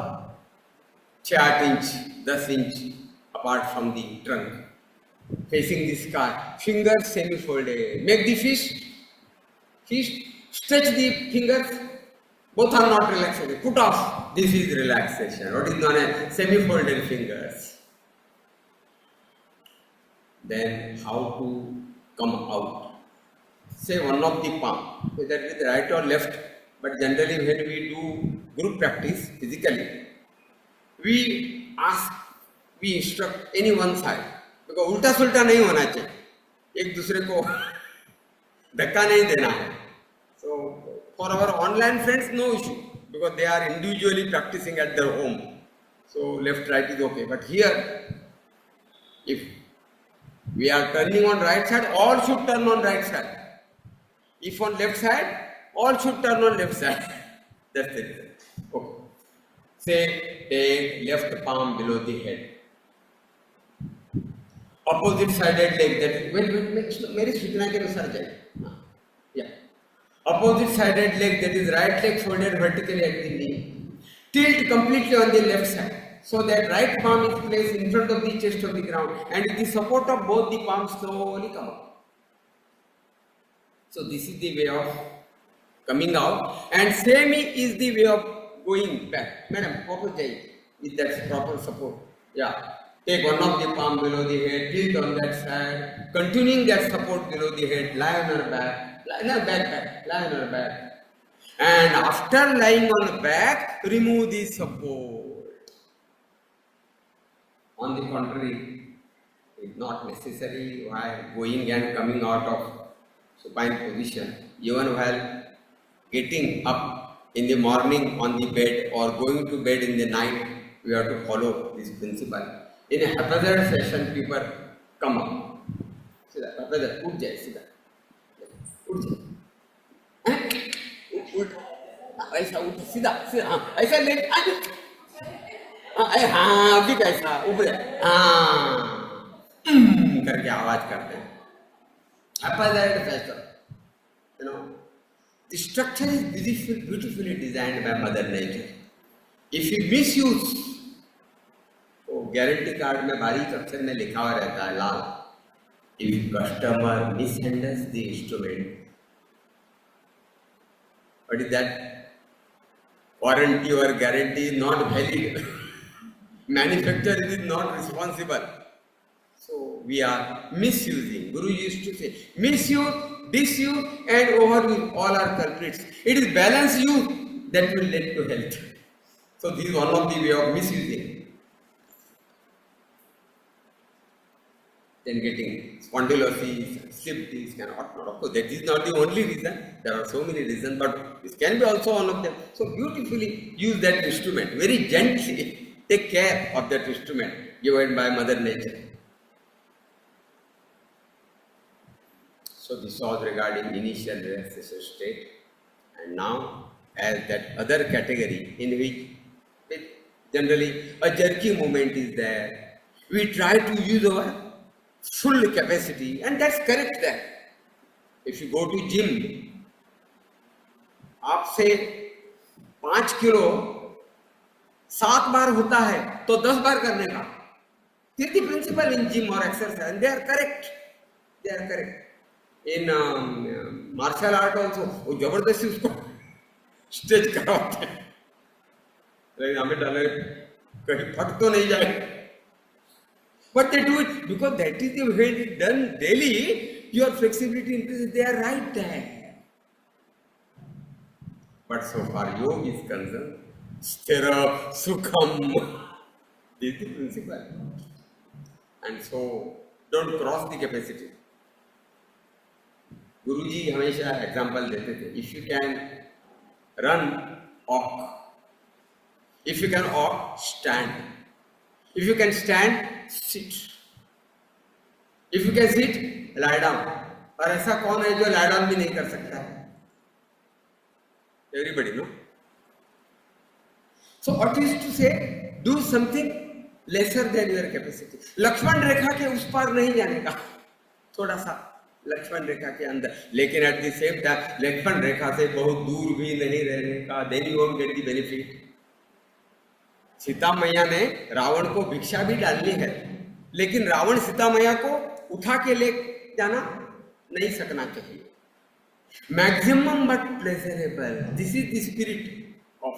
6-8 inch, 10 inch apart from the trunk, facing the sky. Fingers semi-folded. Make the fist. Stretch the fingers. Both are not relaxation. Put off. This is relaxation. What is known as semi-folded fingers. Then how to come out? Say one of the palm, whether with right or left, but generally when we do group practice physically, we instruct any one side, because उल्टा सुल्टा नहीं होना चाहिए, एक दूसरे को धक्का नहीं देना है. So for our online friends, no issue, because they are individually practicing at their home. So left right is okay, but here if we are turning on right side, all should turn on right side. If on left side, all should turn on left side. That's the reason. Okay. Say, take left palm below the head. Opposite sided leg, that is, wait, मेरी सूचना के अनुसार जाए. Yeah. Opposite sided leg, that is right leg folded vertically at the knee. Tilt completely on the left side, so that right palm is placed in front of the chest of the ground, and with the support of both the palms slowly come up. So this is the way of coming out, and same is the way of going back. Madam, proper jai, with that proper support. Yeah. Take one of the palm below the head, tilt on that side, continuing that support below the head, lie on your back, lie on your back. And after lying on the back, remove the support. On the contrary, it's not necessary while going and coming out of supine position, even while getting up in the morning on the bed or going to bed in the night, we have to follow this principle. In a haphazard fashion, people come up. See that? Haphazard, उठ जाए सीधा, उठ जाए, उठ, ऐसा उठ सीधा, हाँ, ऐसा ले, हाँ, अभी कैसा, ऊपर, हाँ, करके आवाज करते हैं. Haphazard fashion, you know. The structure is beautifully designed by Mother Nature. If you misuse, तो गारंटी कार्ड में बारीक अक्षर में लिखा हुआ रहता है लाल. If customer mishandles the instrument, what is that? Warranty or guarantee is not valid. Manufacturer is not responsible. So we are misusing. Guru used to say, misuse, disuse, and overuse, all are culprits. It is balance use that will lead to health. So this is one of the way of misusing. Then getting spondylosis, slip disc, and whatnot. Of course, that is not the only reason. There are so many reasons, but this can be also one of them. So beautifully use that instrument. Very gently take care of that instrument given by Mother Nature. So this was regarding initial relaxation state, and now as that other category in which generally a jerky movement is there, we try to use our full capacity, and that's correct there. If you go to gym, आपसे 5 kilo 7 बार होता है तो 10 बार करने का. This is the principle in gym or exercise, and they are correct. They are correct. In martial art also, वो जबरदस्ती उसको stretch कराते हैं. लेकिन हमें डाले कहीं फट तो नहीं जाए. But they do it because that is the way it is done daily. Your flexibility increases. They are right there. But so far yoga is concerned, sthira sukham. This is the principle. And so don't cross the capacity. Guruji हमेशा example देते थे. If you can run, walk. If you can walk, stand. If you can stand, sit. If you can sit, lie down. और ऐसा कौन है जो lie down भी नहीं कर सकता है? Everybody, no? So what is to say? Do something lesser than your capacity. Lakshman Rekha के उस पार नहीं जाने का, थोड़ा सा लक्ष्मण रेखा के अंदर, लेकिन at the same time Lakshman Rekha से बहुत दूर भी नहीं रहने का. Then you won't get the benefit. Sita Maiya ने रावण को भिक्षा भी डालनी है, लेकिन रावण सीता मैया को उठा के ले जाना नहीं सकना चाहिए. Maximum but pleasurable. This is the spirit of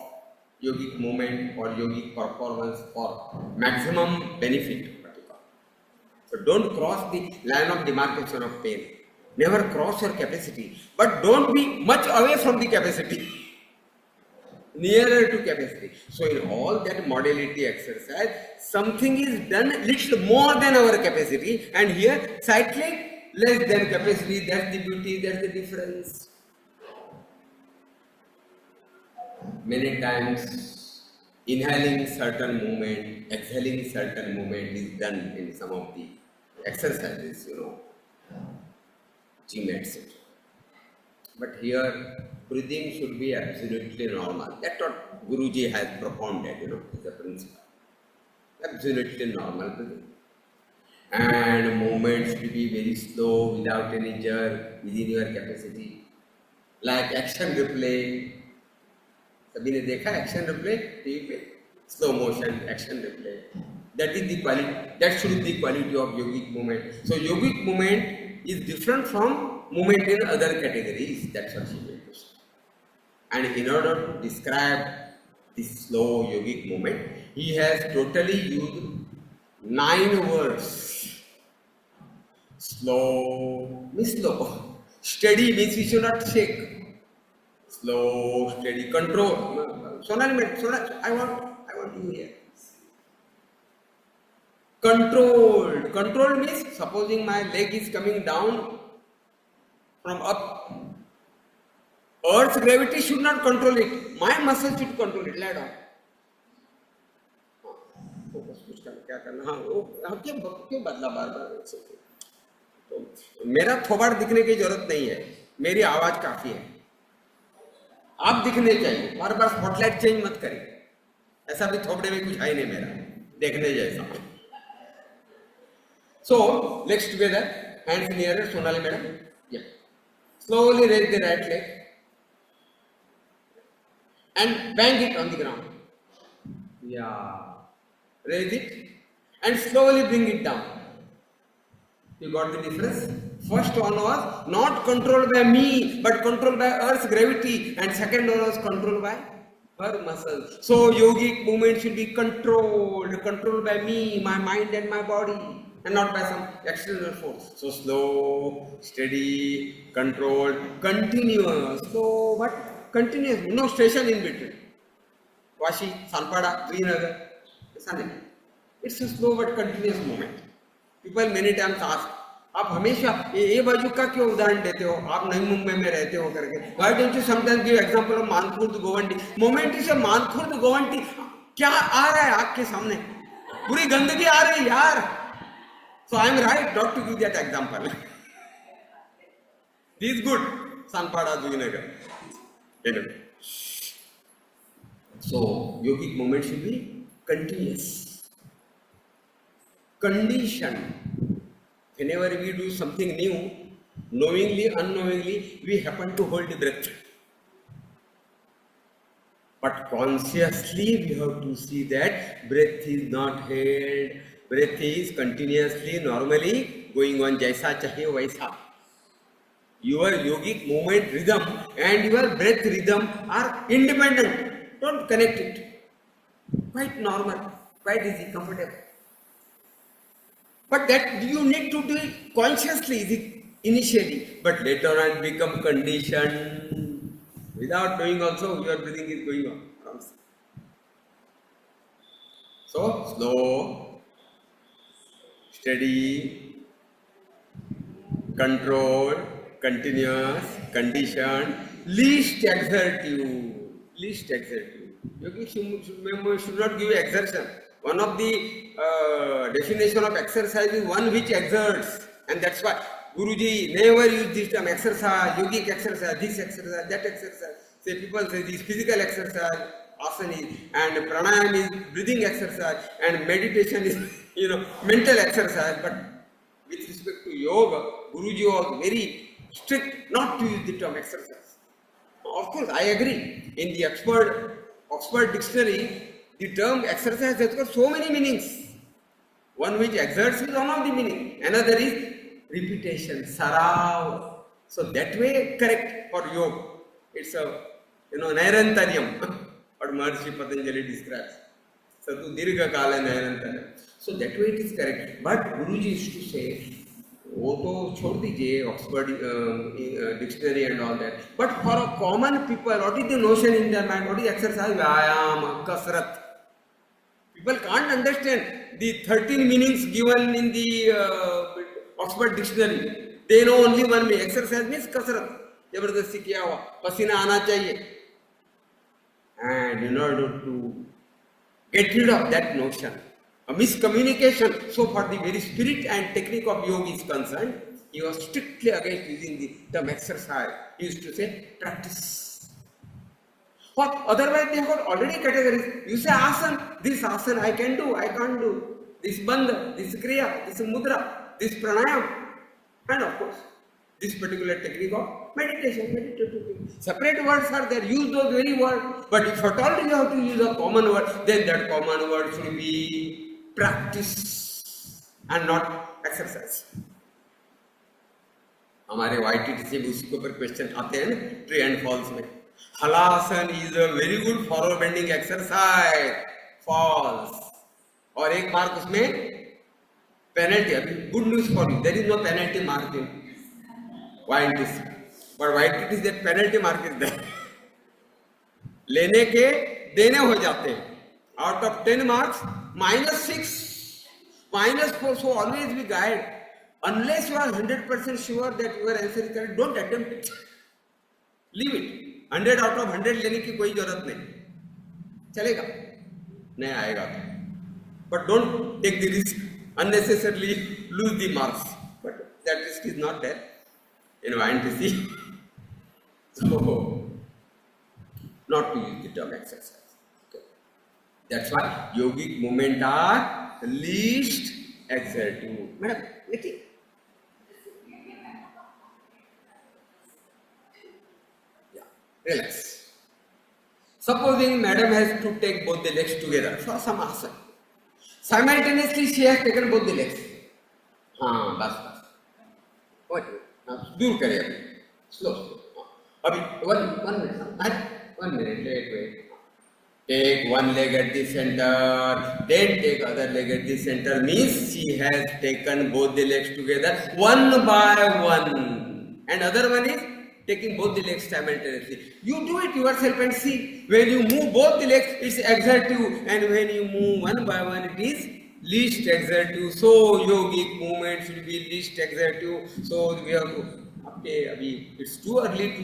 yogic movement or yogic performance for maximum benefit. So don't cross the line of demarcation of pain. Never cross your capacity, but don't be much away from the capacity. Nearer to capacity. So in all that modality exercise, something is done little more than our capacity, and here cycling less than capacity. That's the beauty, that's the difference. Many times inhaling certain movement, exhaling certain movement is done in some of the exercises, gym, etc. But here breathing should be absolutely normal. That's what Guruji has propounded, as a principle. Absolutely normal breathing. And movement should be very slow, without any jerk, within your capacity. Like action replay. सभी ने देखा action replay TV पे, slow motion action replay. That is the quality, that should be the quality of yogic movement. So yogic movement is different from movement in other categories. That's what she meant. And in order to describe this slow yogic movement, he has totally used 9 words. Slow means slow, steady means you should not shake. Slow, steady, control. Sonali, I want you here. Controlled. Controlled means supposing my leg is coming down from up. Earth's gravity should not control it. My muscle should control it. Lie down. Focus कुछ करना, क्या करना? हाँ, क्यों बदला बार-बार? तो मेरा थोबाड़ दिखने की जरूरत नहीं है. मेरी आवाज काफी है. आप दिखने चाहिए. बार बार स्पॉटलाइट चेंज मत करिए. ऐसा भी थोपड़े में कुछ है नहीं मेरा देखने जैसा. So legs together, hands near. Sonali madam, yeah slowly raise the right leg and bang it on the ground. Yeah raise it and slowly bring it down. You got the difference? First one was not controlled by me, but controlled by Earth's gravity, and second one was controlled by her muscles. So yogic movement should be controlled by me, my mind and my body, and not by some external force. So slow, steady, controlled, continuous. Slow but continuous, no station in between. Washi, Sanpada, Srinagar, it's a slow but continuous movement. People many times ask, आप हमेशा ये बाजू का क्यों उदाहरण देते हो? आप नई मुंबई में रहते हो करके. Why don't you sometimes give example of Mankhurd Govandi? Moment इसे मानखुर्द गोवंटी क्या आ रहा है आपके सामने? पूरी गंदगी आ रही है यार. So I am right not to give that example. This is good. Sanpada, Srinagar. Anyway. So yogic movement should be continuous. Condition. Whenever we do something new, knowingly, unknowingly, we happen to hold the breath. But consciously, we have to see that breath is not held. Breath is continuously, normally going on. Jaisa chahiye waisa. Your yogic movement rhythm and your breath rhythm are independent. Don't connect it. Quite normal, quite easy, comfortable. But that you need to do it consciously initially, but later on become conditioned. Without knowing also your breathing is going on. So slow, steady, controlled, continuous, conditioned, least exertive. Yogi should not give exertion. One of the definition of exercise is one which exerts, and that's why Guruji never used this term exercise, yogic exercise, this exercise, that exercise. Say people say this physical exercise, asana is, and pranayam is breathing exercise, and meditation is mental exercise. But with respect to yoga, Guruji was very strict not to use the term exercise. Of course, I agree. In the Oxford Dictionary, the term exercise has got so many meanings. One which exerts is one of the meaning. Another is repetition, sarav. So that way correct for yoga. It's a nairantaryam, what Maharishi Patanjali describes. Satu dirgha kala nairantaryam. So that way it is correct. But Guruji used to say, वो तो छोड़ दीजिए Oxford dictionary and all that but for a common people what is the notion in their mind what is exercise व्यायाम कसरत people can't understand the 13 meanings given in the Oxford dictionary. They know only one meaning. Exercise means kasrat, जबरदस्ती किया हुआ, पसीना आना चाहिए. And in order to get rid of that notion, a miscommunication, so far the very spirit and technique of yoga is concerned, he was strictly against using the term exercise. He used to say practice. But otherwise they have got already categories. You say asana, this asana I can do, I can't do. This bandha, this kriya, this mudra, this pranayam. And of course, this particular technique of meditation, meditative. Separate words are there, use those very words. But if at all you have to use a common word, then that common word should be practice and not exercise. हमारे YTT से भी उसके ऊपर question आते हैं ना, tree and falls में. Halasana is a very good forward bending exercise. Falls. और एक मार्क उसमें पेनल्टी. अभी good news for you, there is no penalty mark in YTT. But YTT that penalty mark is there. लेने के देने हो जाते हैं. Out of 10 marks, -6, -4. So always be guide. Unless you are 100% sure that your answer is correct, don't attempt it. Leave it. 100 out of 100 लेने की कोई जरूरत नहीं. चलेगा? नहीं आएगा. But don't take the risk. Unnecessarily lose the marks. But that risk is not there in YTC. So not to use the term exercise. That's why yogic movement are least exertive. Madam, let it. Yeah, relax. Supposing madam has to take both the legs together for some asana. Simultaneously she has taken both the legs. हाँ बस. What? दूर करिए अभी. Slow. अभी one minute. 1 minute. Wait. Take one leg at the center, then take other leg at the center. Means she has taken both the legs together one by one. And other one is taking both the legs simultaneously. You do it yourself and see. When you move both the legs, it's exertive. And when you move one by one, it is least exertive. So yogic movement should be least exertive. So we have to. Okay, it's too early to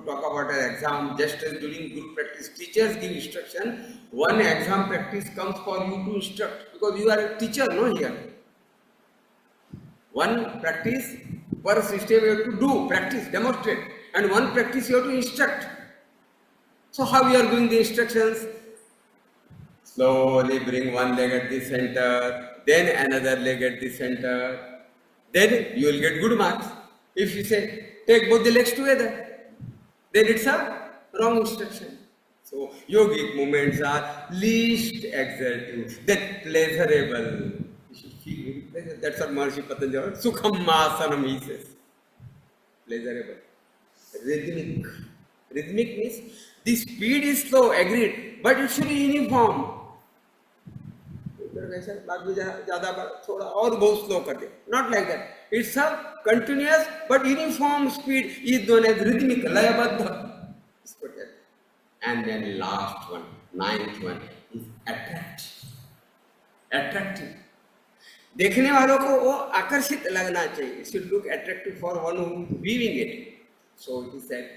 talk about an exam. Just as during group practice, teachers give instruction. One exam practice comes for you to instruct because you are a teacher, no here. One practice per system you have to do, practice, demonstrate, and one practice you have to instruct. So how you are doing the instructions? Slowly bring one leg at the center, then another leg at the center. Then you will get good marks. If you say, take both the legs together, then it's a wrong instruction. So, yogic movements are least exertive, then pleasurable. You should feel very pleasure. That's what Maharishi Patanjali, Sukham Asanam, he says. Pleasurable. Rhythmic. Rhythmic means the speed is slow, agreed, but it should be uniform. बाद में ज़्यादा थोड़ा और बहुत slow कर दे. Not like that. It's a continuous but uniform speed is known as rhythmic, लयबद्ध. And then last one, 9th one is attractive. Attractive. देखने वालों को वो आकर्षित लगना चाहिए. It should look attractive for one who is viewing it. So he said,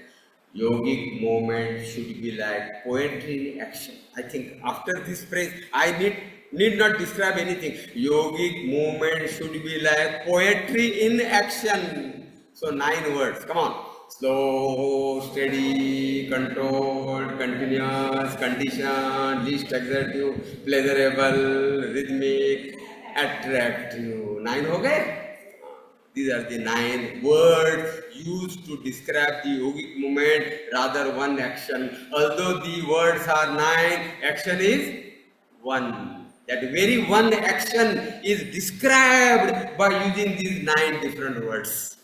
yogic movement should be like poetry in action. I think after this phrase, I need not describe anything. Yogic movement should be like poetry in action. So 9 words. Come on. Slow, steady, controlled, word continuous, conditioned, least exertive, pleasurable, rhythmic, attractive. 9 हो गए? These are the 9 words used to describe the yogic movement, rather one action. Although the words are 9, action is one. That very one action is described by using these 9 different words.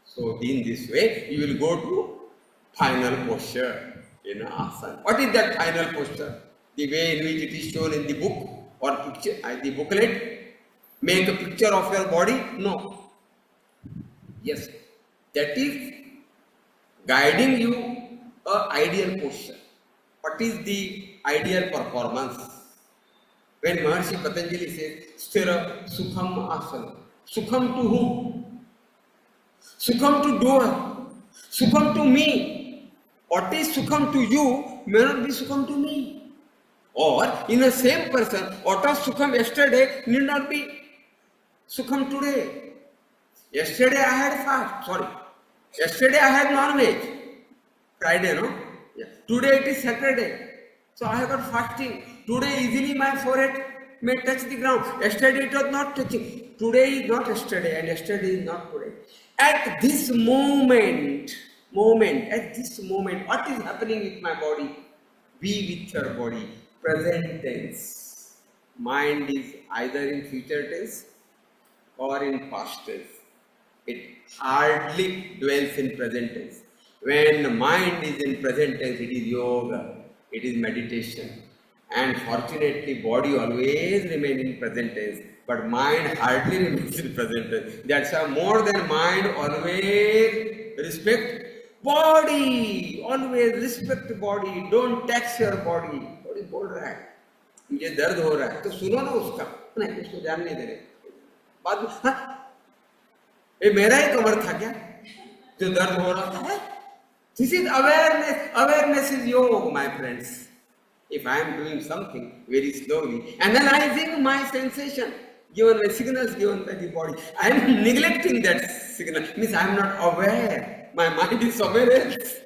So in this way, you will go to final posture in asana. What is that final posture? The way in which it is shown in the book or picture, the booklet. Make a picture of your body? No. Yes, that is guiding you a ideal posture. What is the ideal performance? When Maharshi Patanjali says, Sthira Sukham Asana. Sukham to whom? Sukham to doer. Sukham to me. What is Sukham to you may not be Sukham to me. Or in the same person, what was Sukham yesterday need not be Sukham today. Yesterday I had fast, sorry. Yesterday I had non-veg. Friday, no? Yeah. Today it is Saturday. So I have got fasting. Today easily my forehead may touch the ground. Yesterday it was not touching. Today is not yesterday and yesterday is not today. At this moment, what is happening with my body? Be with your body. Present tense. Mind is either in future tense or in past tense. It hardly dwells in present tense. When the mind is in present tense, it is yoga, it is meditation. And fortunately, body always remains in present tense, but mind hardly remains in present tense. That's why more than mind, always respect body. Always respect body. Don't tax your body. Body बोल रहा है मुझे दर्द हो रहा है तो सुनो ना उसका, नहीं उसको ध्यान नहीं दे रहे. बाद में हाँ ये मेरा ही कमर था क्या जो दर्द हो रहा था. This is awareness. Awareness is yoga, my friends. If I am doing something very slowly, analyzing my sensation, given by signals given by the body, I am neglecting that signal. Means I am not aware. My mind is somewhere else.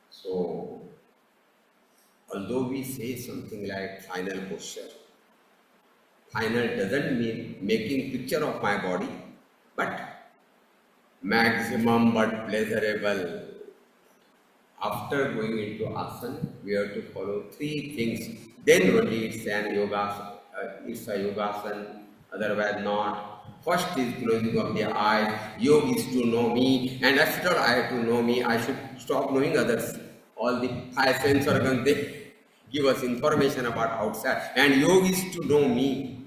So, although we say something like final posture, final doesn't mean making picture of my body, but maximum but pleasurable. After going into asana, we have to follow 3 things. Then only it's an yoga. It's a yogasana. Otherwise not. First is closing of the eyes. Yoga is to know me, and after I have to know me, I should stop knowing others. All the 5 sense organs, they give us information about outside, and yoga is to know me.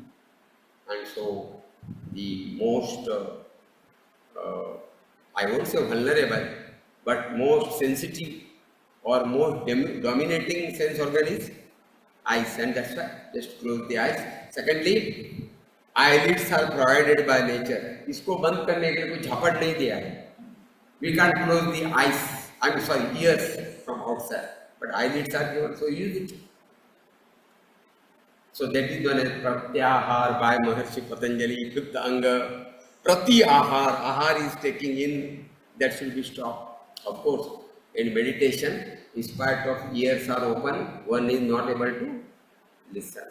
And so the most I won't say vulnerable, but most sensitive or most dominating sense organ is eyes, and that's why just close the eyes. Secondly, eyelids are provided by nature. इसको बंद करने के लिए कोई झापड़ नहीं दिया है. We can't close the eyes, I'm sorry, ears from outside, but eyelids are given, so use it. So that is known as Pratyahar by Maharshi Patanjali, 5th Anga. Prati ahar, ahar is taking in, that should be stopped. Of course, in meditation, in spite of ears are open, one is not able to listen.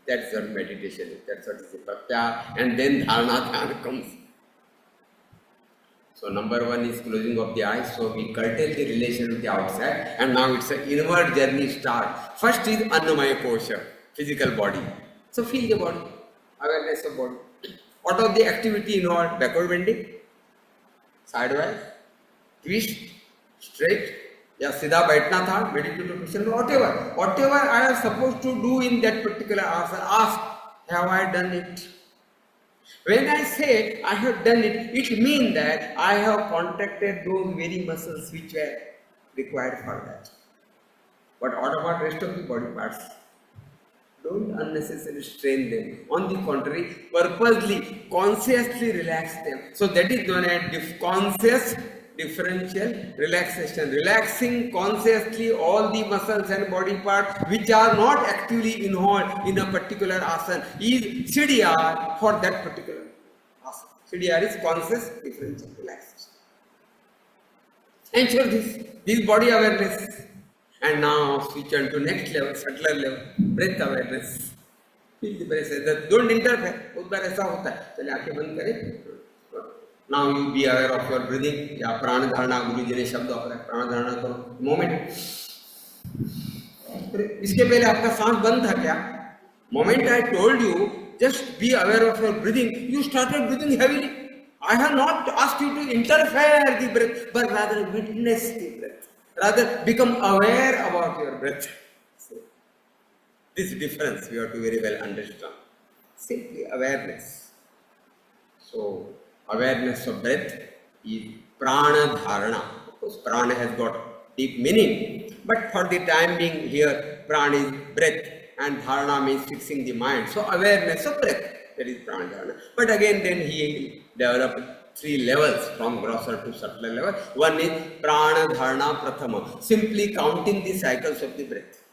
That's what meditation is. That's what is the pratyahar, and then dharana dhyana comes. So number 1 is closing of the eyes. So we curtail the relation with the outside, and now it's an inward journey start. First is annamaya kosha, physical body. So feel the body, awareness of body. What was the activity involved? Backward bending, sidewise, twist, straight, या सीधा बैठना था, meditative position, whatever I am supposed to do in that particular asana, ask, have I done it? When I say I have done it, it means that I have contracted those very muscles which were required for that. But what about rest of the body parts? Don't unnecessarily strain them. On the contrary, purposely, consciously relax them. So that is known as conscious differential relaxation. Relaxing consciously all the muscles and body parts which are not actively involved in a particular asana is CDR for that particular asana. CDR is conscious differential relaxation. Ensure this body awareness. And now switch on to next level, subtler level, breath awareness. Feel the breath. Don't interfere. बहुत बार ऐसा होता है. चलिए आंखें बंद करें. Now you be aware of your breathing. या प्राण धारणा गुरु जी ने शब्द वापरा है. प्राण धारणा करो. Moment. इसके पहले आपका सांस बंद था क्या? Moment I told you, just be aware of your breathing. You started breathing heavily. I have not asked you to interfere the breath, but rather witness the breath. Rather become aware about your breath. So, this difference we have to very well understand. Simply awareness. So, awareness of breath is prana dharana. Of course, prana has got deep meaning, but for the time being here, prana is breath and dharana means fixing the mind. So, awareness of breath, that is prana dharana. But again, then he developed 3 levels from grosser to subtler level. One is prana dharana prathama, simply counting the cycles of the breath.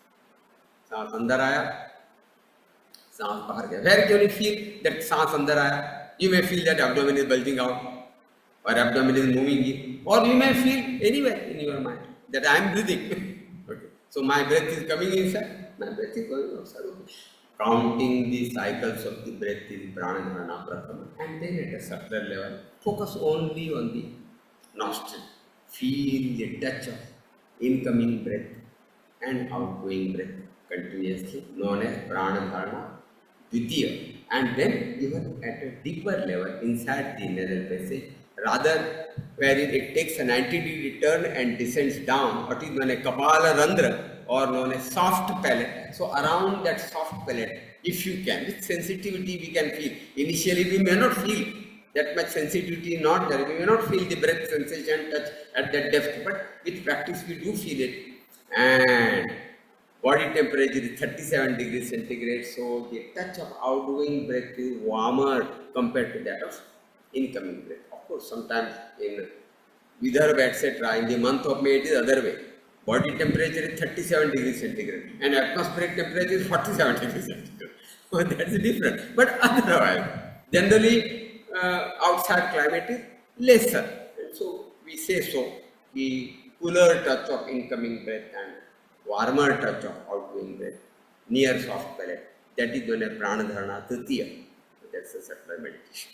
सांस अंदर आया, सांस बाहर गया. Where can you feel that सांस अंदर आया? You may feel that abdomen is bulging out or abdomen is moving in, or you may feel anywhere in your mind that I am breathing. Okay. So my breath is coming inside, my breath is going outside. Okay. Counting the cycles of the breath is prana dharana prathama. And then at a subtler level, focus only on the nostril. Feel the touch of incoming breath and outgoing breath continuously, known as prana dharana dvitiya. And then even at a deeper level inside the nasal passage, rather wherein it takes a 90-degree turn and descends down, what is known as kapala randra or known as soft palate. So around that soft palate, if you can, with sensitivity we can feel. Initially we may not feel that much sensitivity, not there. We may not feel the breath sensation touch at that depth, but with practice we do feel it. And body temperature is 37 degrees centigrade, so the touch of outgoing breath is warmer compared to that of incoming breath. Of course, sometimes in Vidarbha, etc., in the month of May, it is other way. Body temperature is 37 degrees centigrade and atmospheric temperature is 47 degrees centigrade. So that's different. But otherwise, generally, outside climate is lesser. And so we say so, the cooler touch of incoming breath and warmer touch of outgoing breath near soft palate, that is known as prana dharana tritiya. That's a subtler meditation.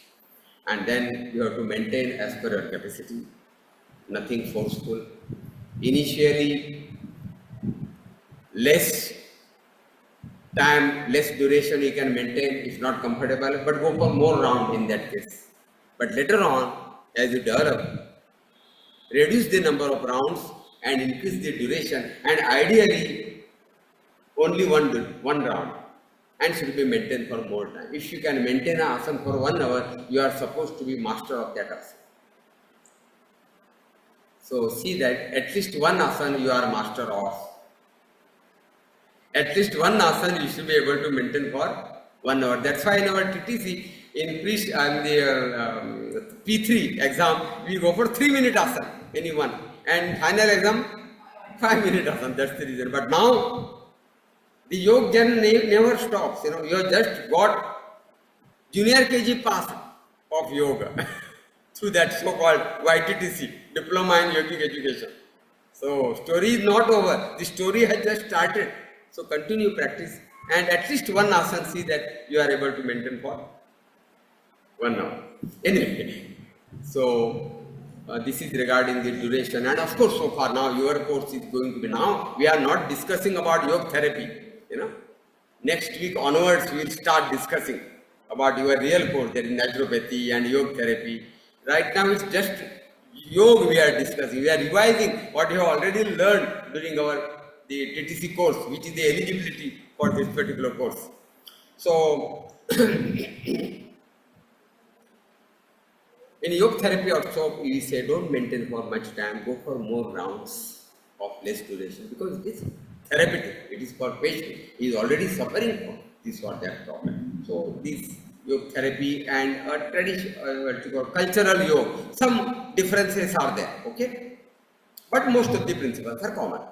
And then you have to maintain as per your capacity, nothing forceful. Initially, less time, less duration you can maintain if not comfortable, but go for more round in that case. But later on, as you develop, reduce the number of rounds and increase the duration, and ideally only one round, and should be maintained for more time. If you can maintain an asana for 1 hour, you are supposed to be master of that asana. So see that at least one asana you are master of. At least one asana you should be able to maintain for 1 hour. That's why in our TTC, in the P3 exam, we go for 3-minute asana, any one. And final exam, 5-minute asana, that's the reason. But now, the yoga journey never stops. You have just got junior KG pass of yoga through that so-called YTTC, Diploma in Yogic Education. So, story is not over. The story has just started. So, continue practice and at least one asana, see that you are able to maintain for 1 hour. Anyway, so this is regarding the duration, and of course, so far now your course is going to be, now we are not discussing about yoga therapy. Next week onwards we will start discussing about your real course, that is naturopathy and yoga therapy. Right now it's just yoga we are discussing. We are revising what you have already learned during the TTC course, which is the eligibility for this particular course. So in yoga therapy also, we say don't maintain for much time, go for more rounds of less duration, because it is therapeutic, it is for patient. He is already suffering from this or that problem. So this yoga therapy and cultural yoga, some differences are there, okay? But most of the principles are common.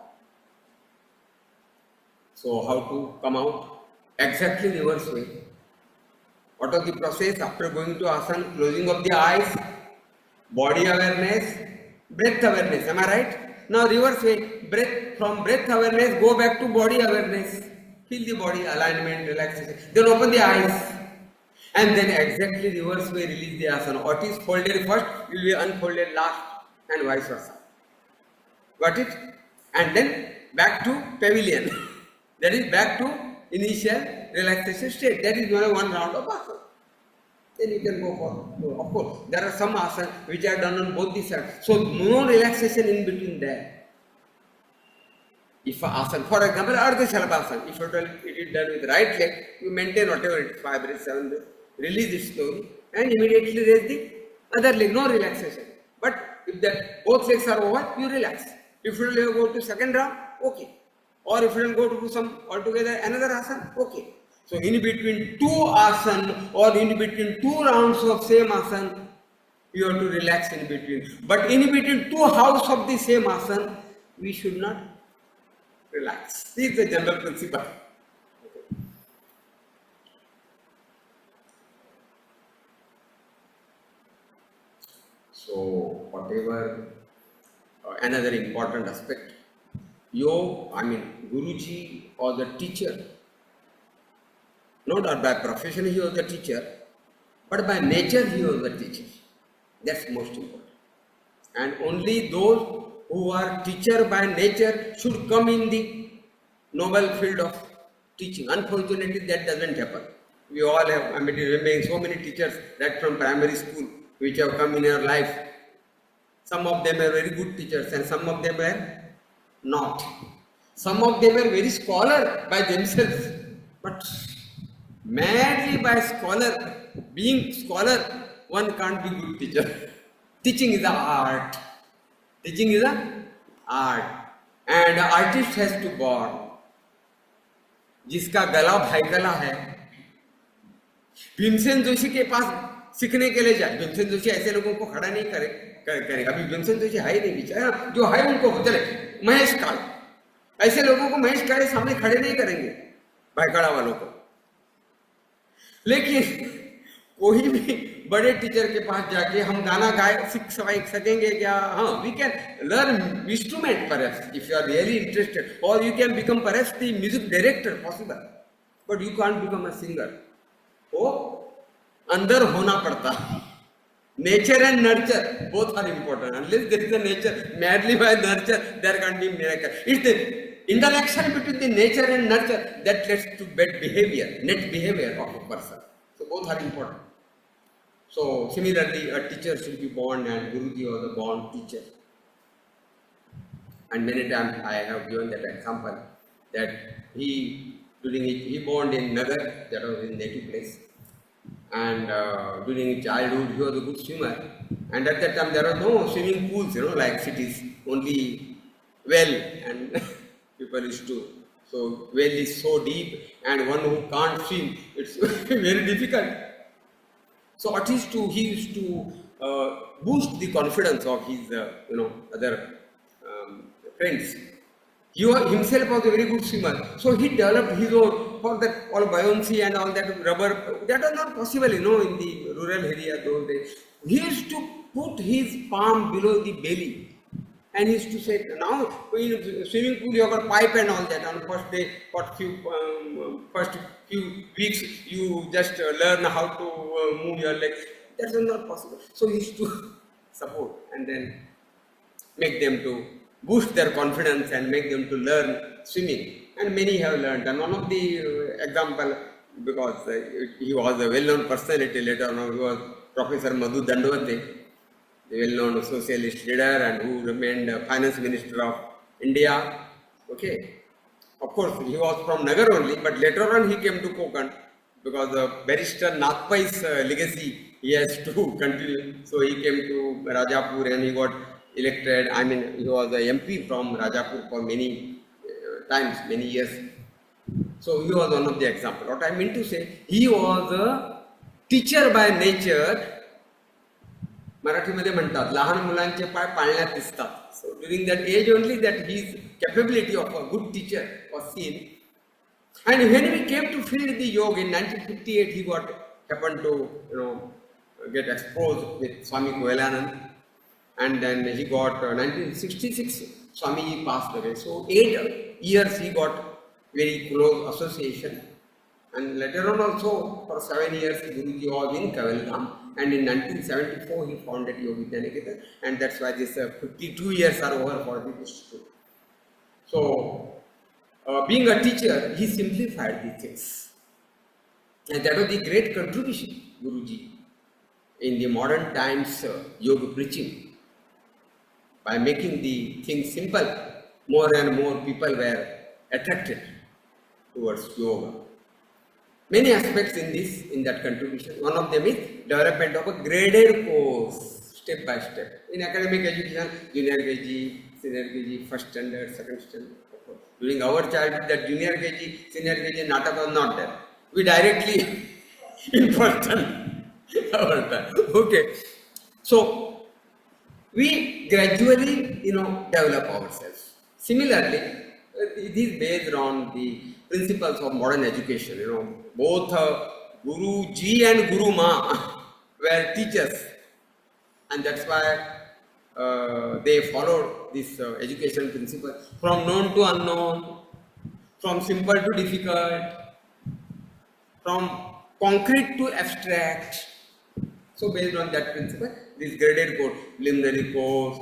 So how to come out? Exactly reverse way. What was the process after going to asana? Closing of the eyes, body awareness, breath awareness. Am I right? Now reverse way, from breath awareness, go back to body awareness. Feel the body, alignment, relaxation. Then open the eyes. And then exactly reverse way, release the asana. What is folded first will be unfolded last, and vice versa. Got it? And then back to pavilion. That is back to initial relaxation state. That is one round of asana. Then you can go for, of course, there are some asanas which are done on both the sides. So no relaxation in between there. If asana, for example, Ardha Shalabhasana, if it is done with right leg, you maintain whatever it is, 5 breaths, 7 breaths, release it slowly and immediately raise the other leg, no relaxation. But if that both legs are over, you relax. If you will go to second round, okay. Or if you will go to some altogether another asana, okay. So in between two asana or in between 2 rounds of same asana, you have to relax in between. But in between 2 halves of the same asana, we should not relax. This is the general principle. So, whatever another important aspect, Guruji or the teacher, not by profession he was the teacher, but by nature he was the teacher. That's most important. And only those who are teacher by nature should come in the noble field of teaching. Unfortunately, that doesn't happen. We all have, remembering so many teachers right from primary school which have come in our life. Some of them are very good teachers and some of them are not. Some of them are very scholar by themselves, but madly by scholar, being scholar, one can't be good teacher. Teaching is an art. Teaching is an art. And an artist has to born. जिसका गला भाई गला है, भीमसेन जोशी के पास सीखने के लिए जाए. भीमसेन जोशी ऐसे लोगों को खड़ा नहीं करेगा. अभी भीमसेन जोशी है ही नहीं बेचारा, जो है उनको चले. महेश काळे, ऐसे लोगों को महेश काळे सामने खड़े नहीं करेंगे, भाईकाड़ा वालों को. लेकिन कोई भी बड़े टीचर के पास जाके हम गाना सीख सकेंगे क्या? हाँ, we can learn instrument perhaps if you are really interested, or you can become perhaps the music director possible, but you can't become a singer. वो अंदर होना पड़ता. Nature and nurture both are important. Unless there is a nature madly by nurture, there can't be miracle. It's the interaction between the nature and nurture that leads to bad behavior, net behavior of a person. So both are important. So similarly, a teacher should be born, and Guruji was a born teacher. And many times I have given that example that he born in Nagar, that was his native place. And during his childhood, he was a good swimmer. And at that time, there were no swimming pools, like cities, only well, and people used to. So, well is so deep, and one who can't swim, it's very difficult. So, he used to boost the confidence of his, other friends. He himself was a very good swimmer. So, he developed his own, for that all buoyancy and all that rubber, that was not possible, in the rural area those days. He used to put his palm below the belly. And he used to say, now in swimming pool you have got pipe and all that. On first day, first few weeks, you just learn how to move your legs. That was not possible. So he used to support and then make them to boost their confidence and make them to learn swimming. And many have learned. And one of the example, because he was a well-known personality later on, he was Professor Madhu Dandavate, the well-known socialist leader and who remained finance minister of India. Okay. Of course, he was from Nagar only, but later on he came to Konkan because barrister Nagpai's legacy he has to continue. So he came to Rajapur and he got elected. He was a MP from Rajapur for many times, many years. So he was one of the examples. What I mean to say, he was a teacher by nature. मराठीमध्ये म्हणतात लहान मुलांचे पाय पाळण्यात दिसतात. So during that age only that his capability of a good teacher was seen. And when we came to field the yoga in 1958, he happened to get exposed with Swami Koelanand. and then he got 1966, Swamiji passed away. So 8 years he got very close association. And later on also, for 7 years, Guruji was in Kavalgam, and in 1974 he founded YVN, and that's why this 52 years are over for the institute. So, being a teacher, he simplified the things. And that was the great contribution, Guruji, in the modern times yoga preaching. By making the things simple, more and more people were attracted towards yoga. Many aspects in that contribution. One of them is development of a graded course, step by step. In academic education, junior KG, senior KG, first standard, second standard. During our childhood, that junior KG, senior KG, Nata was not there. We directly in person, our time. Okay. So, we gradually, develop ourselves. Similarly, it is based on the principles of modern education. Both Guru Ji and Guru Ma were teachers, and that's why they followed this education principle from known to unknown, from simple to difficult, from concrete to abstract. So based on that principle, this graded course, preliminary course,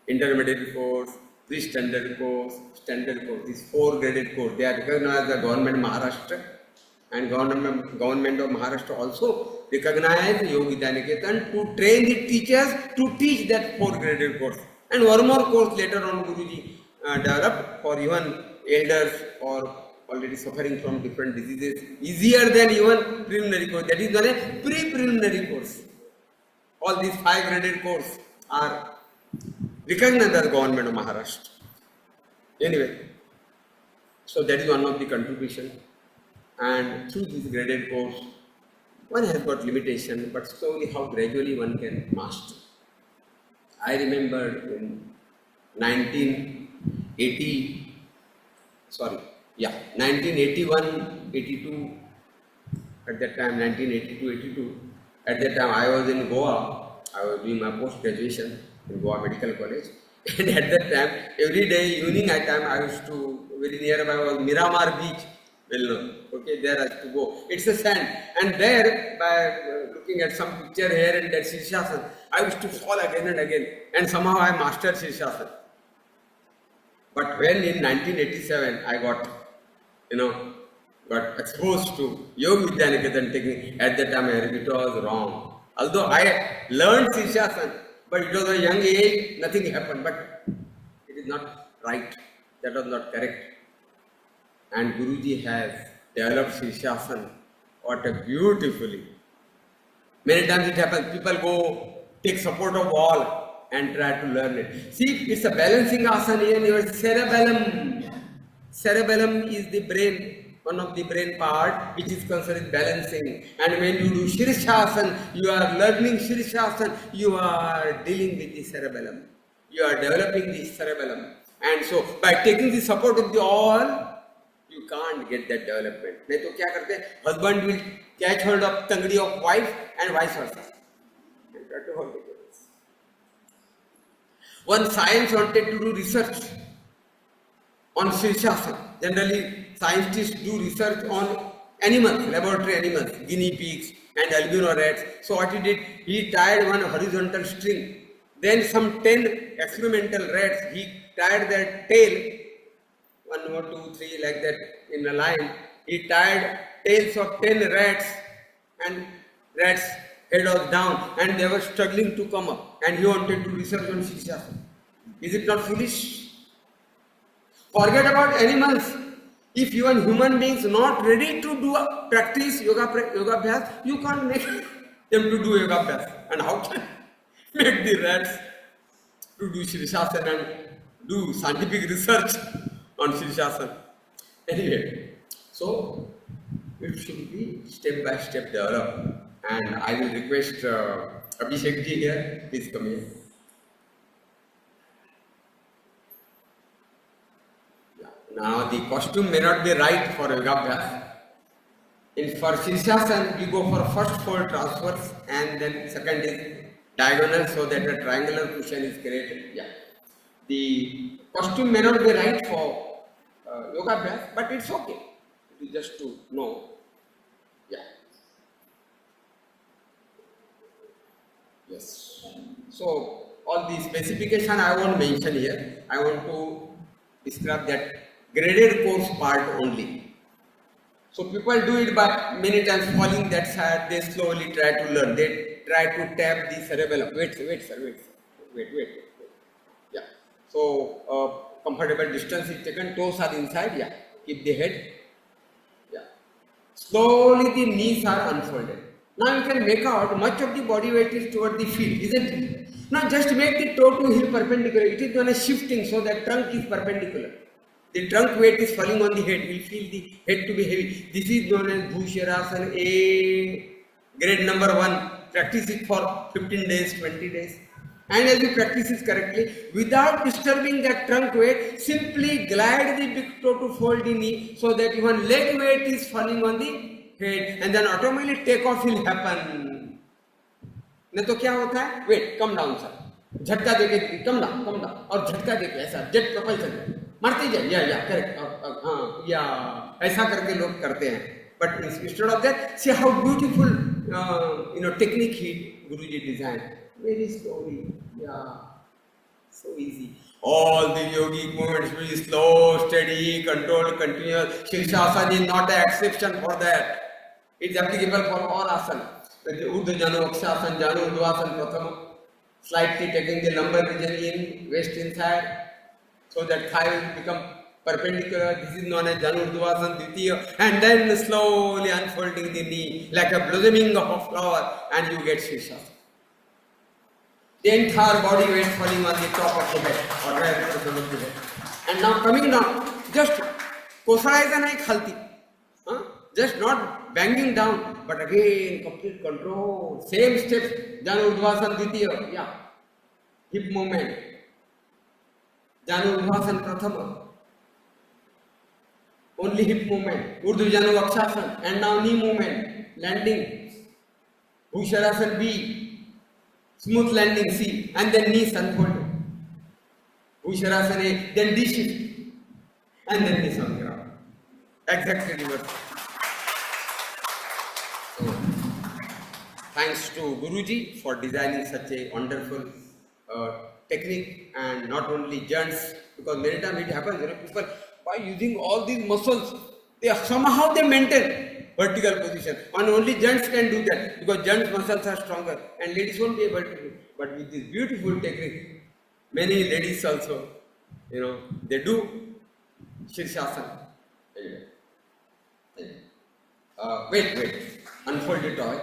intermediate course, pre-standard course, standard course, these 4 graded course, they are recognized by the government of Maharashtra, and government of Maharashtra also recognized YVN to train the teachers to teach that 4 graded course. And one more course later on Guruji developed for even elders or already suffering from different diseases, easier than even preliminary course. That is called a pre-preliminary course. All these 5 graded courses are recognized by the government of Maharashtra. Anyway, so that is one of the contribution. And through this graded course, one has got limitation, but slowly how gradually one can master. I remember in 1981, 82, at that time 1982, 82, at that time I was in Goa. I was doing my post-graduation in Goa Medical College, and at that time, every day evening time I used to, very nearby was Miramar Beach, well known. Okay, there I used to go. It's a sand, and there by looking at some picture here and there Shirshasana, I used to fall again and again, and somehow I mastered Shirshasana. But when in 1987 I got exposed to YVN technique, at that time it was wrong. Although I learned Shirshasana, but it was a young age, nothing happened, but it is not right. That was not correct. And Guruji has developed Shirshasana, what a beautifully. Many times it happens, people go take support of wall and try to learn it. See, it's a balancing asana in your cerebellum. Cerebellum is the brain, one of the brain part which is concerned with balancing. And when you do Shirshasana, you are learning Shirshasana, you are dealing with the cerebellum. You are developing the cerebellum. And so, by taking the support of the all, you can't get that development. नहीं तो क्या करते हैं? Husband will catch hold of tangdi of wife and vice versa. And try to hold it. One science wanted to do research on Shirshasana. Generally, scientists do research on animals, laboratory animals, guinea pigs and albino rats. So what he did, he tied one horizontal string. Then some 10 experimental rats, he tied their tail, 1 more 2 3 like that in a line. He tied tails of 10 rats, and rats head was down, and they were struggling to come up, and he wanted to research on Shirshasana. Is it not foolish? Forget about animals. If even human beings not ready to practice Yogabhyas, you can't make them to do Yogabhyas. And how can make the rats to do Shirshasana and do scientific research on Shirshasana? Anyway, so it should be step by step developed. And I will request Abhishek ji here, please come here. Yeah. Now the costume may not be right for Yogabhyas. For Shirshasana, we go for first 4 transfers, and then second is diagonal so that a triangular cushion is created. Yeah. The costume may not be right for Yogabhyas, but it's okay. It is just to know. Yeah. Yes. So all the specification I won't mention here. I want to describe that graded course part only. So people do it by many times falling that side, they slowly try to learn. They try to tap the cerebellum. Wait, sir. Wait. Yeah. So comfortable distance is taken, toes are inside, yeah. Keep the head. Yeah. Slowly the knees are unfolded. Now you can make out much of the body weight is toward the feet, isn't it? Now just make the toe to heel perpendicular. It is known as shifting so that trunk is perpendicular. The trunk weight is falling on the head. You will feel the head to be heavy. This is known as Bhusharasana A, grade number 1. Practice it for 15 days, 20 days. And as you practice it correctly, without disturbing that trunk weight, simply glide the big toe to fold the knee so that even leg weight is falling on the head, and then automatically takeoff will happen. नहीं तो क्या होता है? Wait, come down sir. झटका देके come down और झटका देके ऐसा जेट propulsion मारते जाए या करेक्ट हाँ या ऐसा करके लोग करते हैं. But instead of that, see how beautiful technique he Guruji designed. Very slowly, yeah, so easy. All the yogic movements will be slow, steady, controlled, continuous. Shirshasana is not an exception for that. It's applicable for all asana. Urdhva Janu, Akshasana, Janu, Urdhvasana, Prathama. Slightly taking the lumbar region in, waist inside, so that thigh will become perpendicular. This is known as Janu Urdhvasana Dvitiya. And then slowly unfolding the knee like a blossoming of a flower, and you get Shirshasana. The entire body weight falling on the top of the head or right at the of the head. And now coming down, just kosaraisa nahi khalti. Just not banging down, but again complete control. Same steps, Janu Urdhvasana Dvitiya, yeah. Hip movement. Janu Urdhvasana Prathama. Only hip movement. Urdhva Janu Akshasana. And now knee movement. Landing. Bhusharasana B. Smooth landing C, and then knees unfolded. Bhusharasana A, then D shift, and then knees on the ground. Exactly reverse. So, thanks to Guruji for designing such a wonderful technique, and not only joints, because many times it happens, people by using all these muscles, somehow they maintain vertical position, and only gents can do that because gents muscles are stronger and ladies won't be able to do. But with this beautiful technique, many ladies also, they do Shirshasana. Wait, unfold the toy.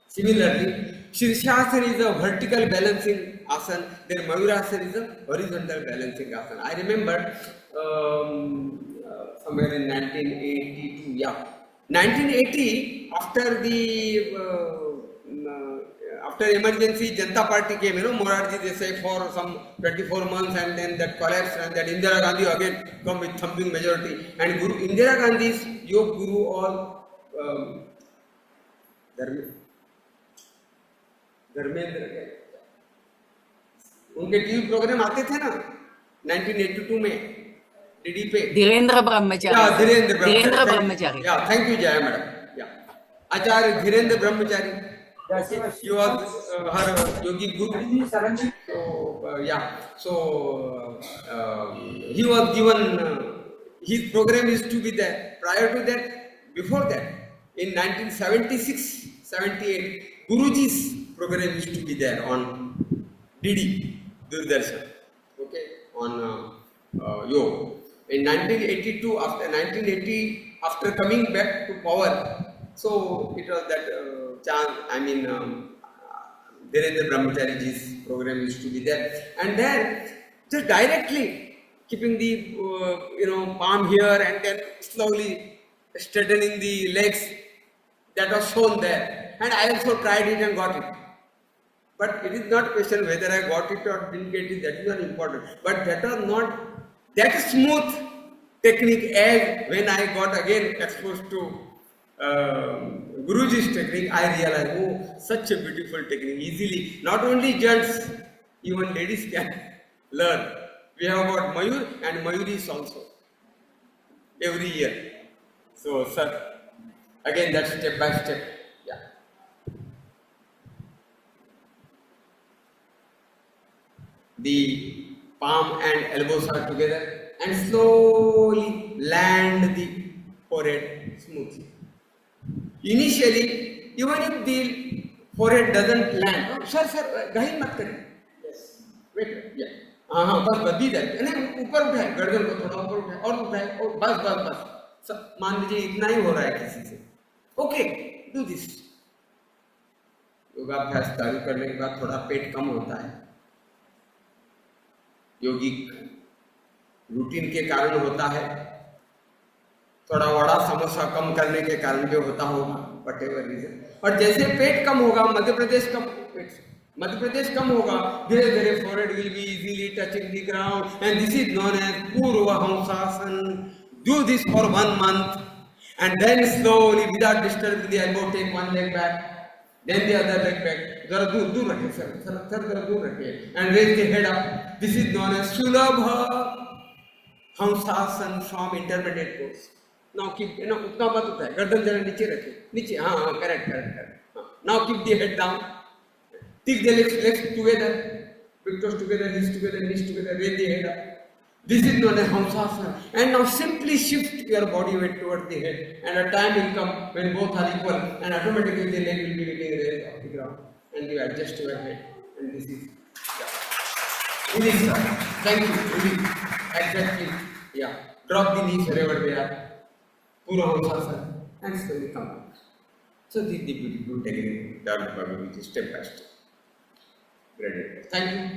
Similarly, Shirshasana is a vertical balancing asana, then Mayurasana is a horizontal balancing asana. I remember somewhere in 1982, yeah. 1980, after emergency, Janata Party came, Morarji Desai for some 24 months, and then that collapsed, and that Indira Gandhi again come with thumping majority. And Indira Gandhi's Yog Guru all Dharmendra उनके TV programme आते थे ना 1982 में DD पे धीरेन्द्र ब्रह्मचारी या thank you Jaya madam या आचार्य धीरेन्द्र ब्रह्मचारी you are her yogi guru so he was given his program is to be there. Prior to that, before that, in 1976-78, Guruji's program used to be there on DD Doordarshan, okay, on yoga. In 1982, after coming back to power, so it was that Dhirendra Brahmachariji's program used to be there, and then just directly keeping the palm here and then slowly straightening the legs, that was shown there, and I also tried it and got it. But it is not a question whether I got it or didn't get it, that is not important. But that was not that smooth technique as when I got again exposed to Guruji's technique, I realized, oh, such a beautiful technique. Easily, not only gents, even ladies can learn. We have got Mayur and Mayuris also every year. So, sir, again, that's step by step. Yeah. The palm and elbows are together and slowly land the forehead smoothly. Initially, even if the forehead doesn't land, oh, sir, gahi mat करें. Yes. Wait, yeah. हाँ बस बस भी जाए नहीं ऊपर उठाए गर्दन को थोड़ा ऊपर उठाए और उठाए और बस सब मान लीजिए इतना ही हो रहा है किसी से ओके डू दिस योगाभ्यास चालू करने के बाद थोड़ा पेट कम होता है योगिक रूटीन के कारण होता है थोड़ा वड़ा समोसा कम करने के कारण भी होता होगा वट एवर रीजन और जैसे पेट कम होगा मध्य प्रदेश कम होगा धीरे धीरे forehead will be easily touching the ground and this is known as Purva Hamsasan. Do this for 1 month and then slowly without disturbing the elbow take one leg back then the other leg back जरा दूर रखिए sir जरा दूर रखिए and raise the head up. This is known as Sulabha Hamsasan from intermediate pose. Now keep उतना मत उठाए गर्दन जरा नीचे रखिए नीचे हाँ correct now keep the head down take the legs together big toes together knees together raise the head up this is known as Hamsasana and now simply shift your body weight towards the head and a time will come when both are equal and automatically the leg will be getting raised off the ground and you adjust your head and this is release sir thank you release exactly yeah drop the knees wherever they are Pura Hamsasana and slowly come back. So this is the beautiful technique developed by me, which is step by step. Great. Thank you.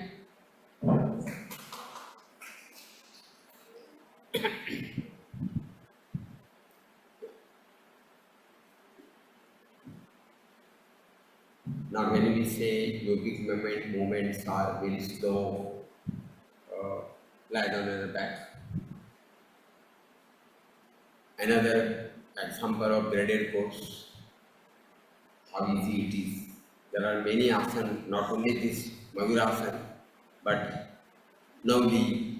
Now when we say yogic movements are very slow, lie down on the back. Another example of graded pose, how easy it is. There are many asanas, not only this Mayurasana, but Nauli,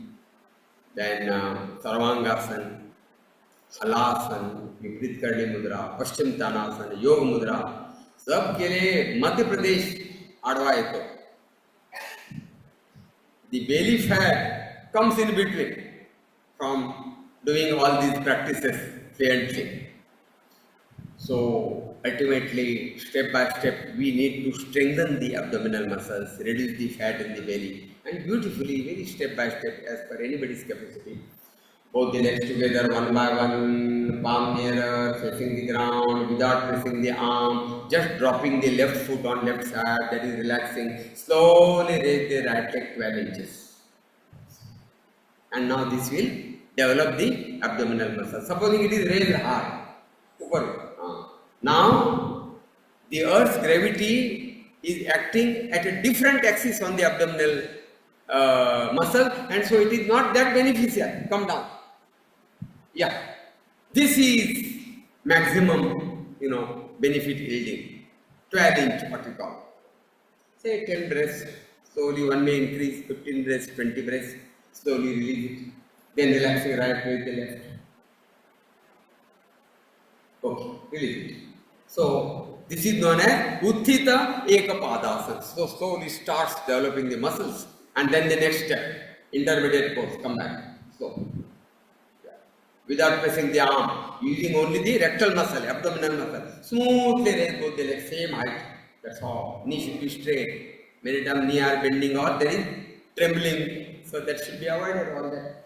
then Sarvangasana, Halasana, Viprit Karni Mudra, Paschim Tanasana, Yoga Mudra, सब के लिए मध्य प्रदेश आड़वा है तो the belly fat comes in between from doing all these practices fluently. So ultimately, step by step, we need to strengthen the abdominal muscles, reduce the fat in the belly, and beautifully, very step by step, as per anybody's capacity. Both the legs together, one by one, palm nearer, facing the ground, without pressing the arm, just dropping the left foot on left side, that is relaxing. Slowly raise the right leg 12 inches. And now this will develop the abdominal muscle. Supposing it is raised high, now the earth's gravity is acting at a different axis on the abdominal muscle, and so it is not that beneficial. Come down. Yeah, this is maximum, benefit yielding. 12 inch, what we call. Say 10 breaths. Slowly one may increase 15 breaths, 20 breaths. Slowly release it. Then relaxing right with the left. Okay, release it. So this is known as Utthita Ekapadasana. So slowly starts developing the muscles, and then the next step, intermediate pose. Come back. So without pressing the arm, using only the rectal muscle, abdominal muscle. Smoothly raise both the legs, same height. That's all. Knee should be straight. Many times knee are bending or there is trembling. So that should be avoided, all that.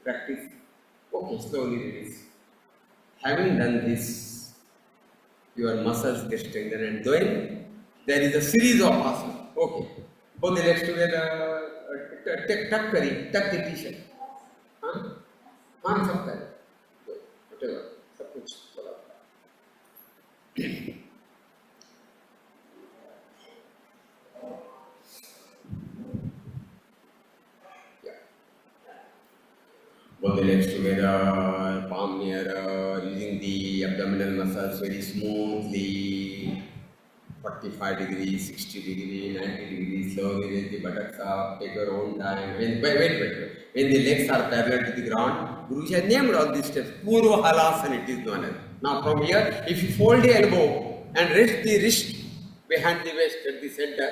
Practice. Okay, slowly release. Having done this, your muscles get strengthened, and then there is a series of asanas. Okay. Both the legs together, tuck the t-shirt. हाँ सब करें whatever सब कुछ चला Both the legs together, palm nearer, using the abdominal muscles very smoothly. 45 degrees, 60 degrees, 90 degrees, slowly raise the buttocks up, take your own time. Wait. When the legs are parallel to the ground, Guruji has named all these steps. Purva halasana it is known as. Now from here, if you fold the elbow and rest the wrist behind the waist at the center,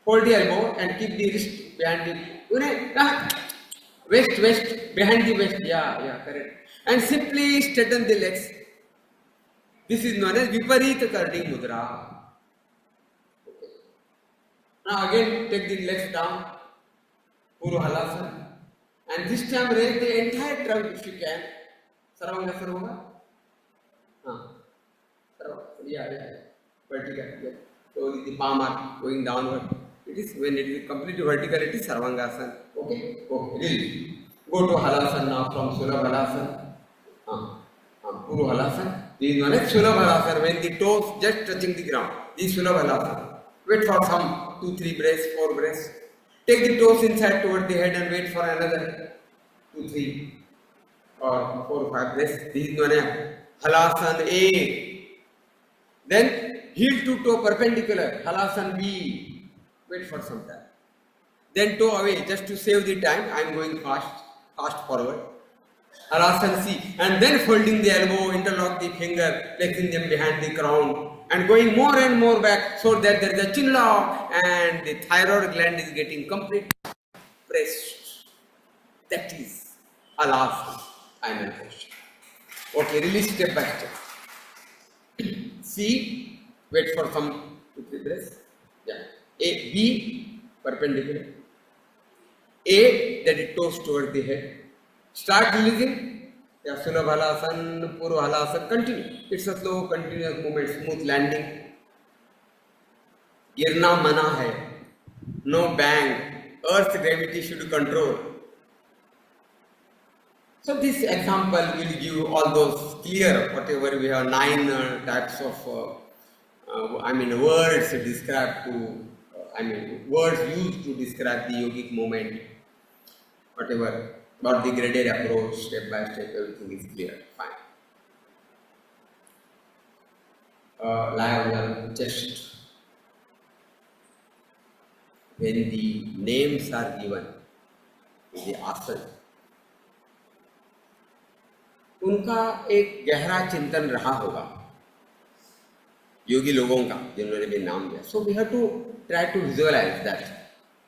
fold the elbow and keep the wrist behind the waist, behind the waist. Yeah, correct. And simply straighten the legs. This is known as Viparita Karni Mudra. Okay. Now again take the legs down, Puru Halasana. And this time raise the entire trunk if you can. Sarvangasana hoga? Yeah. Vertical. Yeah. So the palm are going downward. It is when it is completely vertical, it is Sarvangasana. Okay? Really. Go to Halasana now from Sulabh Halasana. Puru Halasana. This is known as Sulabh Halasana when the toes just touching the ground. This is Sulabh Halasana. Wait for some 2-3 breaths, 4 breaths. Take the toes inside toward the head and wait for another 2-3 or 4-5 breaths. This is known as Halasana A. Then heel to toe perpendicular. Halasana B. Wait for some time. Then toe away just to save the time. I am going fast forward. Halasana C, and then folding the elbow, interlock the finger, placing them behind the crown, and going more and more back so that there is a chin lock and the thyroid gland is getting completely pressed. That is Halasana, final posture. Okay, release step by step. C, wait for some 2-3 breaths. Yeah. A, B, perpendicular. A, that it toes toward the head. Start releasing. Yeah, Sulabh Halasana, Puru Halasana, continue. It's a slow, continuous movement, smooth landing. Irna mana hai. No bang. Earth's gravity should control. So this example will give all those clear, whatever we have 9 types of, words described to, words used to describe the yogic movement, whatever. About the graded approach, step by step, everything is clear. Fine. Lie on your chest. When the names are given, the asana, उनका एक गहरा चिंतन रहा होगा योगी लोगों का जिन्होंने भी नाम दिया. So we have to try to visualize that.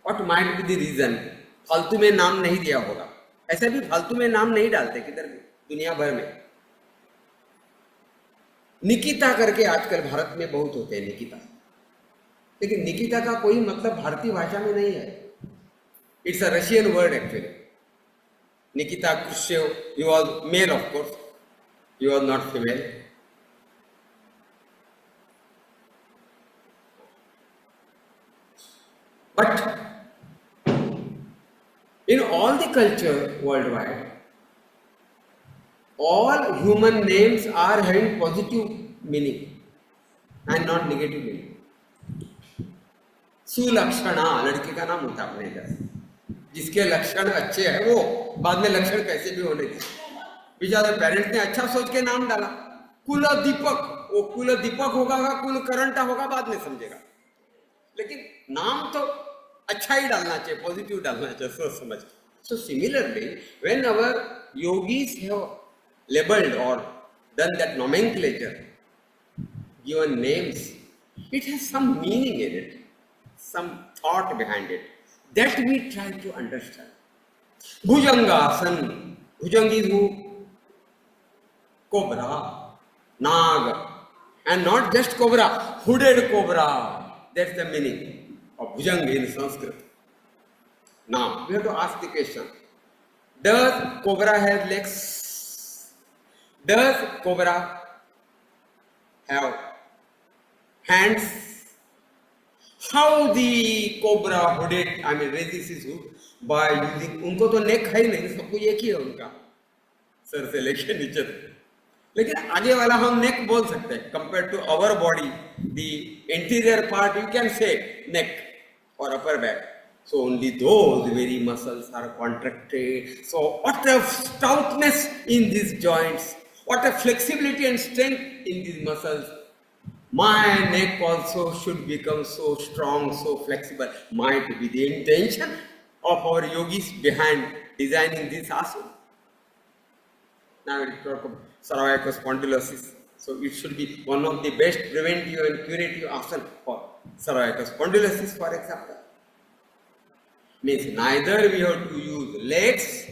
What might be the reason? फालतू में नाम नहीं दिया होगा. ऐसे भी फालतू में नाम नहीं डालते किधर भी दुनिया भर में. निकिता करके आजकल भारत में बहुत होते हैं निकिता, लेकिन निकिता का कोई मतलब भारतीय भाषा में नहीं है. It's a Russian word actually. Nikita Khrushchev, he was male of course, he was not female. But in all the culture worldwide, all human names are having positive meaning and not negative meaning. Sulakshana लड़की का नाम होता अपने इधर. जिसके लक्षण अच्छे हैं वो बाद में लक्षण कैसे भी होने थे. बेचारे पेरेंट्स ने अच्छा सोच के नाम डाला. कुल दीपक, वो कुल दीपक होगा, कुल करंटा होगा, बाद में समझेगा. लेकिन नाम तो अच्छा ही डालना चाहिए, पॉजिटिव डालना चाहिए सोच समझ. So similarly, when our yogis have labeled or done that nomenclature, given names, it has some meaning in it, some thought behind it. That we try to understand. Bhujangasana. Bhujang is who? Cobra, Nag, and not just cobra, hooded cobra. That's the meaning of Bhujang in Sanskrit. Now, we have to ask the question. Does cobra have legs? Does cobra have hands? How the cobra hooded, raises his hood? By using, उनको तो neck है ही नहीं, सबको एक ही है उनका, sir से लेके नीचे तक. लेकिन आगे वाला हम neck बोल सकते हैं. Compared to our body, the interior part you can say neck or upper back. So only those very muscles are contracted. So what a stoutness in these joints, what a flexibility and strength in these muscles. My neck also should become so strong, so flexible. Might be the intention of our yogis behind designing this asana. Now we talk about cervical spondylosis. So it should be one of the best preventive and curative asana for cervical spondylosis, for example. Means neither we have to use legs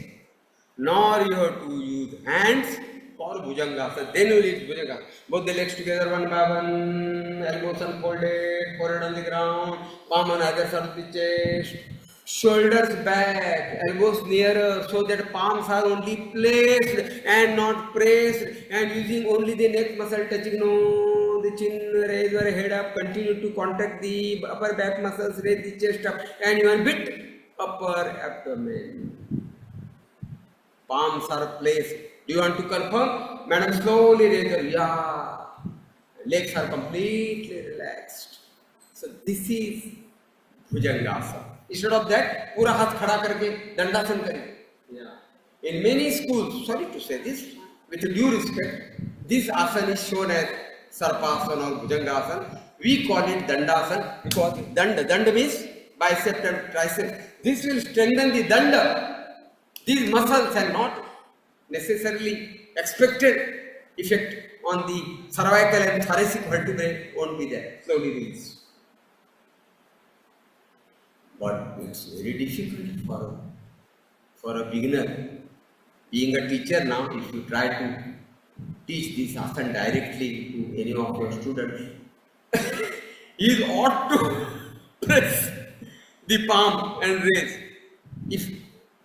nor you have to use hands for Bhujangasana. Then we will use Bhujangasana. Both the legs together, one by one, elbows unfolded, forehead on the ground, palm on either side of the chest, shoulders back, elbows nearer, so that palms are only placed and not pressed, and using only the neck muscle touching no, the chin, raise your head up, continue to contract the upper back muscles, raise the chest up, and even bit upper abdomen. Palms are placed. Do you want to confirm? Madam, slowly raise your, yeah. Legs are completely relaxed. So this is Bhujangasana. Instead of that, पूरा हाथ खड़ा करके दंडासन करें. Yeah. In many schools, sorry to say this, with due respect, this asana is shown as Sarpasana or Bhujangasana. We call it Dandasana because Danda means bicep and tricep. This will strengthen the Danda. These muscles are not necessarily expected effect on the cervical and thoracic vertebrae won't be there. Slowly release. But it's very difficult for a beginner. Being a teacher now, if you try to teach this asana directly to any of your students, he ought to press the palm and raise. If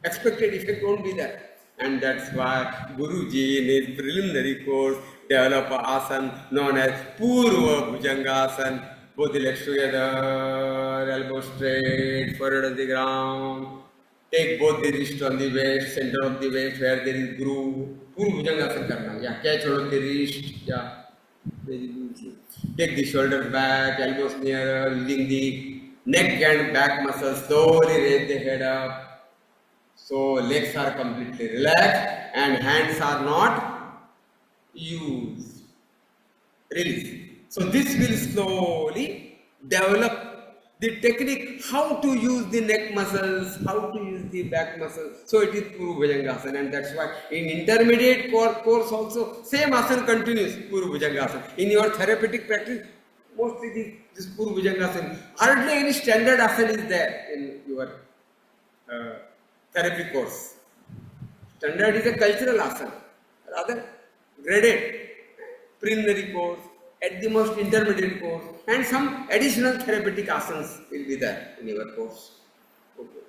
expected effect won't be there. And that's why Guruji in his preliminary course developed an asana known as Purva Bhujangasana. Both the legs together, elbows straight, forehead on the ground. Take both the wrist on the waist, center of the waist where there is groove. Purva Bhujangasana karna. Yeah, catch hold of the wrist. Yeah. Take the shoulders back, elbows nearer, using the neck and back muscles. Slowly raise the head up. So legs are completely relaxed and hands are not used. Release. So this will slowly develop the technique how to use the neck muscles, how to use the back muscles. So it is Purva Bhujangasana, and that's why in intermediate course also same asana continues, Purva Bhujangasana. In your therapeutic practice, mostly this Purva Bhujangasana. Hardly any standard asana is there in your therapy course. Standard is a cultural asana, rather graded preliminary course, at the most intermediate course, and some additional therapeutic asanas will be there in your course. Okay.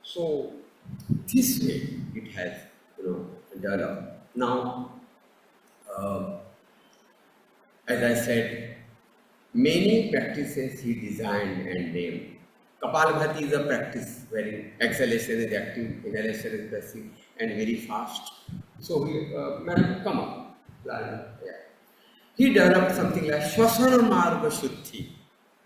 So this way it has developed. Now, as I said, many practices he designed and named. Kapalabhati is a practice wherein exhalation is active, inhalation is passive, and very fast. So, madam, come up. Yeah. He developed something like Shvasana Marga Shuddhi.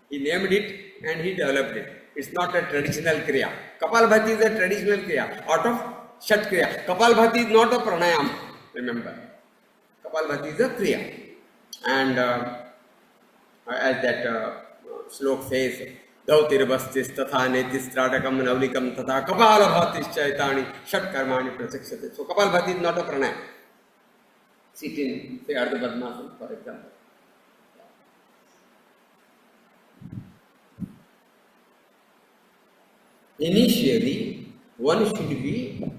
He named it and he developed it. It's not a traditional Kriya. Kapalabhati is a traditional Kriya out of Shat Kriya. Kapalabhati is not a pranayam, remember. Kapalabhati is a Kriya. And as that slok says, Dautirvastis tatha netisradakam navlikam tatha kapalabhatis chaitani shat karmani prachaksate. So Kapalabhati is not a pranayam. Sit in, say, Ardha Padmasana, for example. Initially, one should be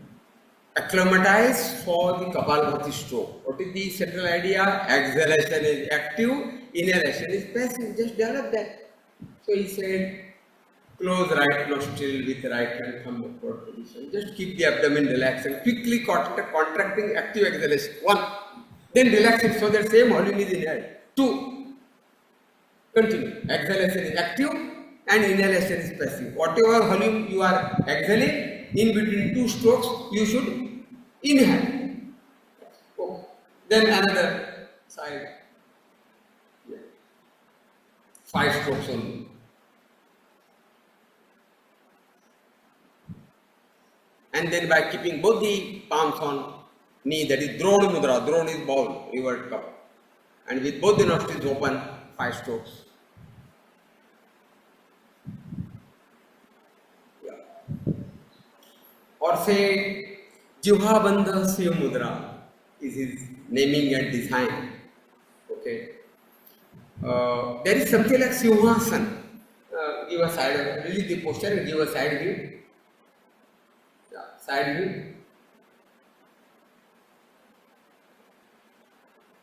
acclimatized for the Kapalabhati stroke. What is the central idea? Exhalation is active, inhalation is passive. Just develop that. So he said, close right nostril with right hand thumb upward position. Just keep the abdomen relaxed and quickly contracting active exhalation. 1. Then relax it so that same volume is inhaled. 2. Continue. Exhalation is active and inhalation is passive. Whatever volume you are exhaling, in between 2 strokes, you should inhale. Okay. Then another side. 5 strokes only. And then by keeping both the palms on knee, that is Drona Mudra. Drona is bowl, revert cup. And with both the nostrils open, 5 strokes. Yeah. Or say Jivha Bandha Siva Mudra is his naming and design. Okay. There is something like Simhasana. Give a side, release the posture and give a side view. Yeah, side view.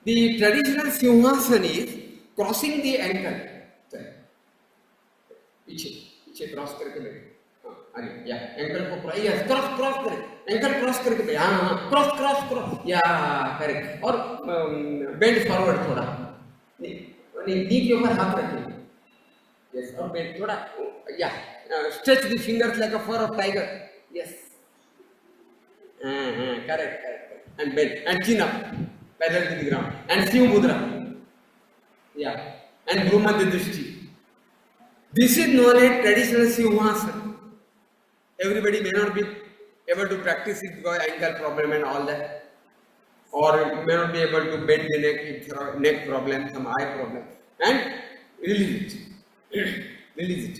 The traditional Simhasana is crossing the ankle. पीछे cross करके बैठे. अरे या ankle को yes cross करें, ankle cross करके बैठे. हाँ क्रॉस या करेक्ट. और बेंड फॉरवर्ड थोड़ा, नी के ऊपर हाथ रखें. यस और बेंड थोड़ा या stretch the fingers like a fur of tiger. Yes correct and bend and chin up parallel to the ground and Shiva Mudra. Yeah, and Bhrumadya Drishti. This is known as traditional Simhasana. Everybody may not be able to practice it because ankle problem and all that, or may not be able to bend the neck, neck problem, some eye problem, and release it. Release it.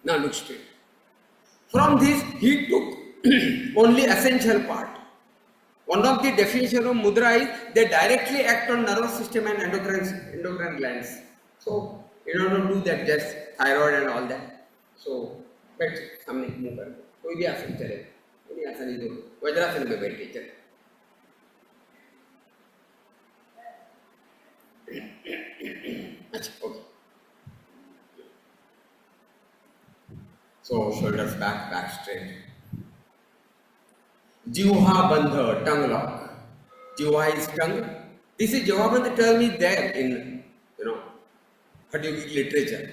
Now look straight. From this, he took only essential part. One of the definition of mudra is they directly act on nervous system and endocrine glands. So in order to do that, just thyroid and all that. So बैठ सामने मुंह कर, कोई भी आसन चले, कोई आसन ही दो, वज्रासन में बैठ के चले. अच्छा, okay. So shoulders back straight. Jivha bandha, tongue lock. Jivha is tongue. This is Jivha bandha term is there in Yogic literature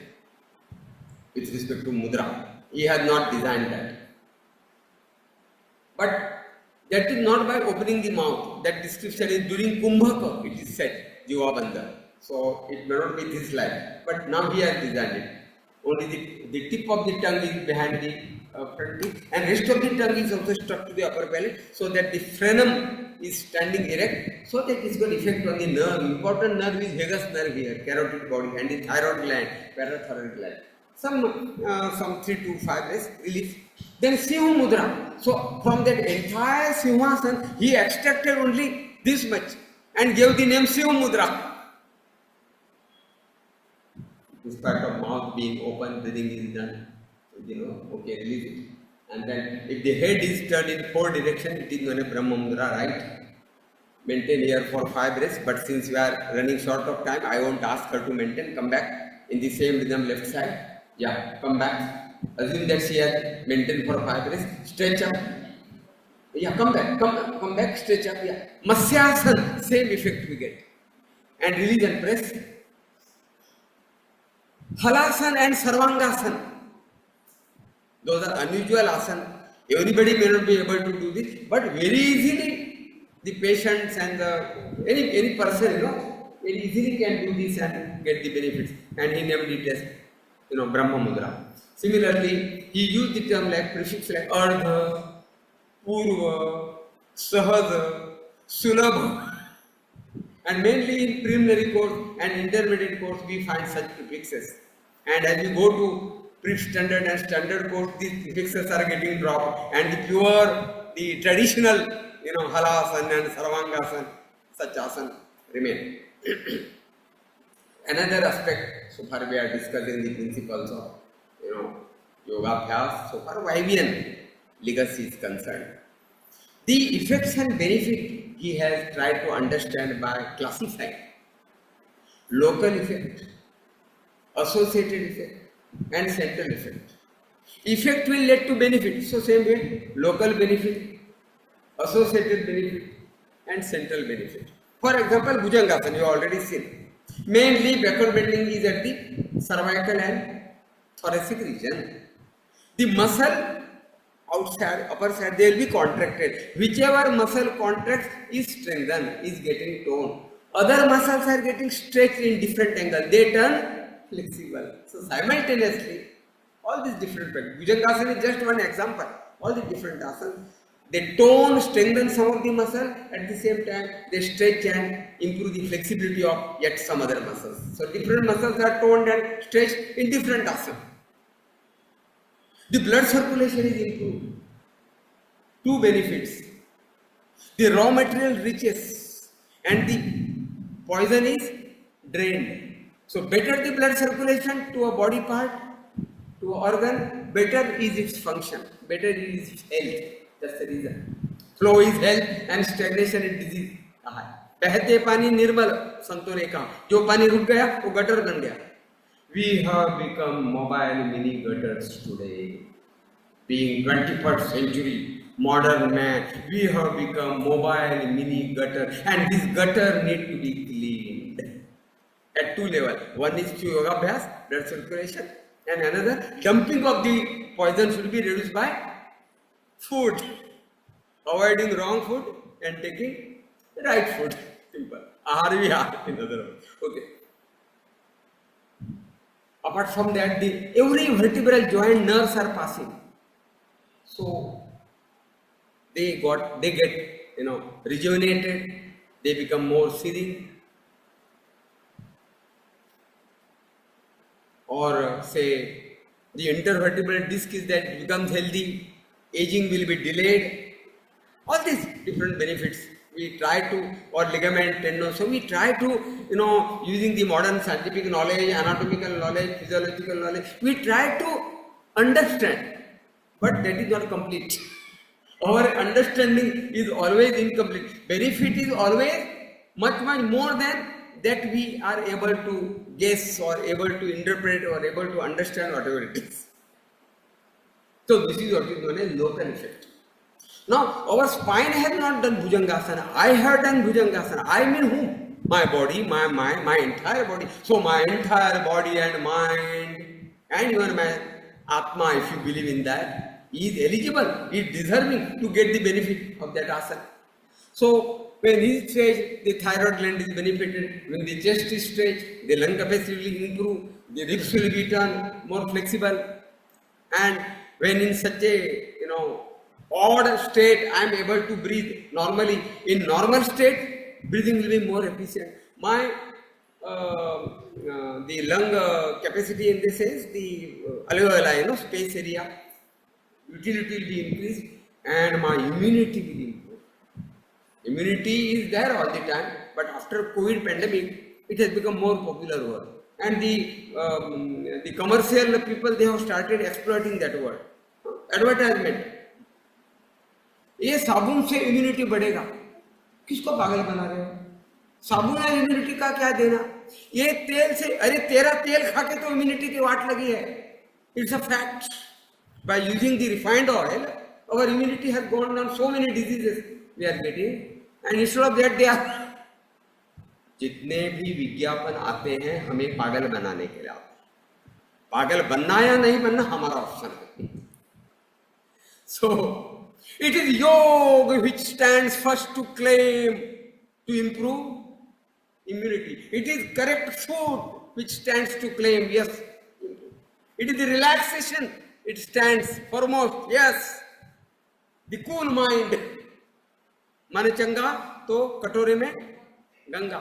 with respect to mudra. He has not designed that. But that is not by opening the mouth. That description is during Kumbhaka, it is said, Jivha bandha. So it may not be this like, but now he has designed it. Only the tip of the tongue is behind the front teeth, and rest of the tongue is also stuck to the upper palate, so that the frenum is standing erect, so that it's got effect on the nerve. Important nerve is vagus nerve here, carotid body, and the thyroid gland, parathyroid gland. Some 3 to 5 days relief. Then Shiva Mudra. So from that entire Simhasana, he extracted only this much and gave the name Shiva Mudra. In spite of mouth being open, breathing is done. Okay, release it. And then if the head is turned in 4 directions, it is known as Brahma Mudra, right? Maintain here for 5 breaths, but since we are running short of time, I won't ask her to maintain. Come back in the same rhythm, left side. Yeah, come back. Assume that she has maintained for 5 breaths. Stretch up. Yeah, come back, stretch up. Yeah. Matsyasana, same effect we get. And release and press. Halasana and Sarvangasana. Those are unusual asana. Everybody may not be able to do this, but very easily the patients and any person, very easily can do this and get the benefits. And he named it as, Brahma Mudra. Similarly, he used the term like prefix like Ardha, Purva, Sahaja, Sulabha. And mainly in preliminary course and intermediate course, we find such prefixes. And as we go to pre-standard and standard course, these prefixes are getting dropped, and the traditional, Halasana and Sarvangasana, such asana remain. Another aspect, so far we are discussing the principles of, Yogabhyas, so far YVN legacy is concerned. The effects and benefit he has tried to understand by classifying local effect, associated effect, and central effect. Effect will lead to benefit. So same way, local benefit, associated benefit, and central benefit. For example, Bhujangasana, you already seen. Mainly backward bending is at the cervical and thoracic region. The muscle outside, upper side, they will be contracted. Whichever muscle contracts is strengthened, is getting toned. Other muscles are getting stretched in different angles. They turn flexible. So simultaneously, all these different factors. Bhujangasana is just one example. all the different asanas. They tone, strengthen some of the muscle, at the same time they stretch and improve the flexibility of yet some other muscles. So different muscles are toned and stretched in different asanas. The blood circulation is improved. Two benefits. The raw material reaches and the poison is drained. So better the blood circulation to a body part, to an organ, better is its function, better is its health. That's the reason. Flow is health and stagnation is disease. बहते पानी निर्मल, संतों ने कहा, जो पानी रुक गया वो गटर बन गया. We have become mobile mini gutters today. Being 21st century modern man, we have become mobile mini gutter, and this gutter need to be cleaned at two levels. One is through Yogabhyas, blood circulation, and another dumping of the poison should be reduced by food, avoiding wrong food and taking right food. Simple. Ahar vihar, in other words. Okay. Apart from that, every vertebral joint nerves are passing. So they get rejuvenated, they become more serene, or say the intervertebral disc is that becomes healthy, aging will be delayed. All these different benefits we try to, or ligament tendon. So we try to, using the modern scientific knowledge, anatomical knowledge, physiological knowledge, we try to understand, but that is not complete. Our understanding is always incomplete. Benefit is always much more than that we are able to guess or able to interpret or able to understand whatever it is. So this is what is known as local effect. Now our spine has not done Bhujangasana. I have done Bhujangasana. I mean whom? My body, my mind, my entire body. So my entire body and mind and even my Atma, if you believe in that, is eligible, is deserving to get the benefit of that asana. So when he is stretched, the thyroid gland is benefited. When the chest is stretched, the lung capacity will improve, the ribs will be turned more flexible. And when in such a odd state I am able to breathe normally, in normal state breathing will be more efficient. My the lung capacity, in this sense, the alveoli, space area, utility will be increased, and my immunity will improve. Immunity is there all the time, but after COVID pandemic, it has become more popular word. And the commercial people, they have started exploiting that word. Advertisement. ये साबुन से immunity बढ़ेगा. किसको पागल बना रहे हो? साबुन और इम्यूनिटी का क्या देना? ये तेल से, अरे तेरा तेल खा के तो इम्यूनिटी की वाट लगी है. It's a fact. By using the refined oil, our immunity has gone down. So many diseases we are getting, and instead of that they are. जितने भी विज्ञापन आते हैं हमें पागल बनाने के लिए आते हैं. पागल बनना या नहीं बनना हमारा ऑप्शन है. So it is yoga which stands first to claim to improve immunity. It is correct food which stands to claim, yes. It is the relaxation, it stands foremost, yes. The cool mind. माने चंगा तो कटोरे में गंगा.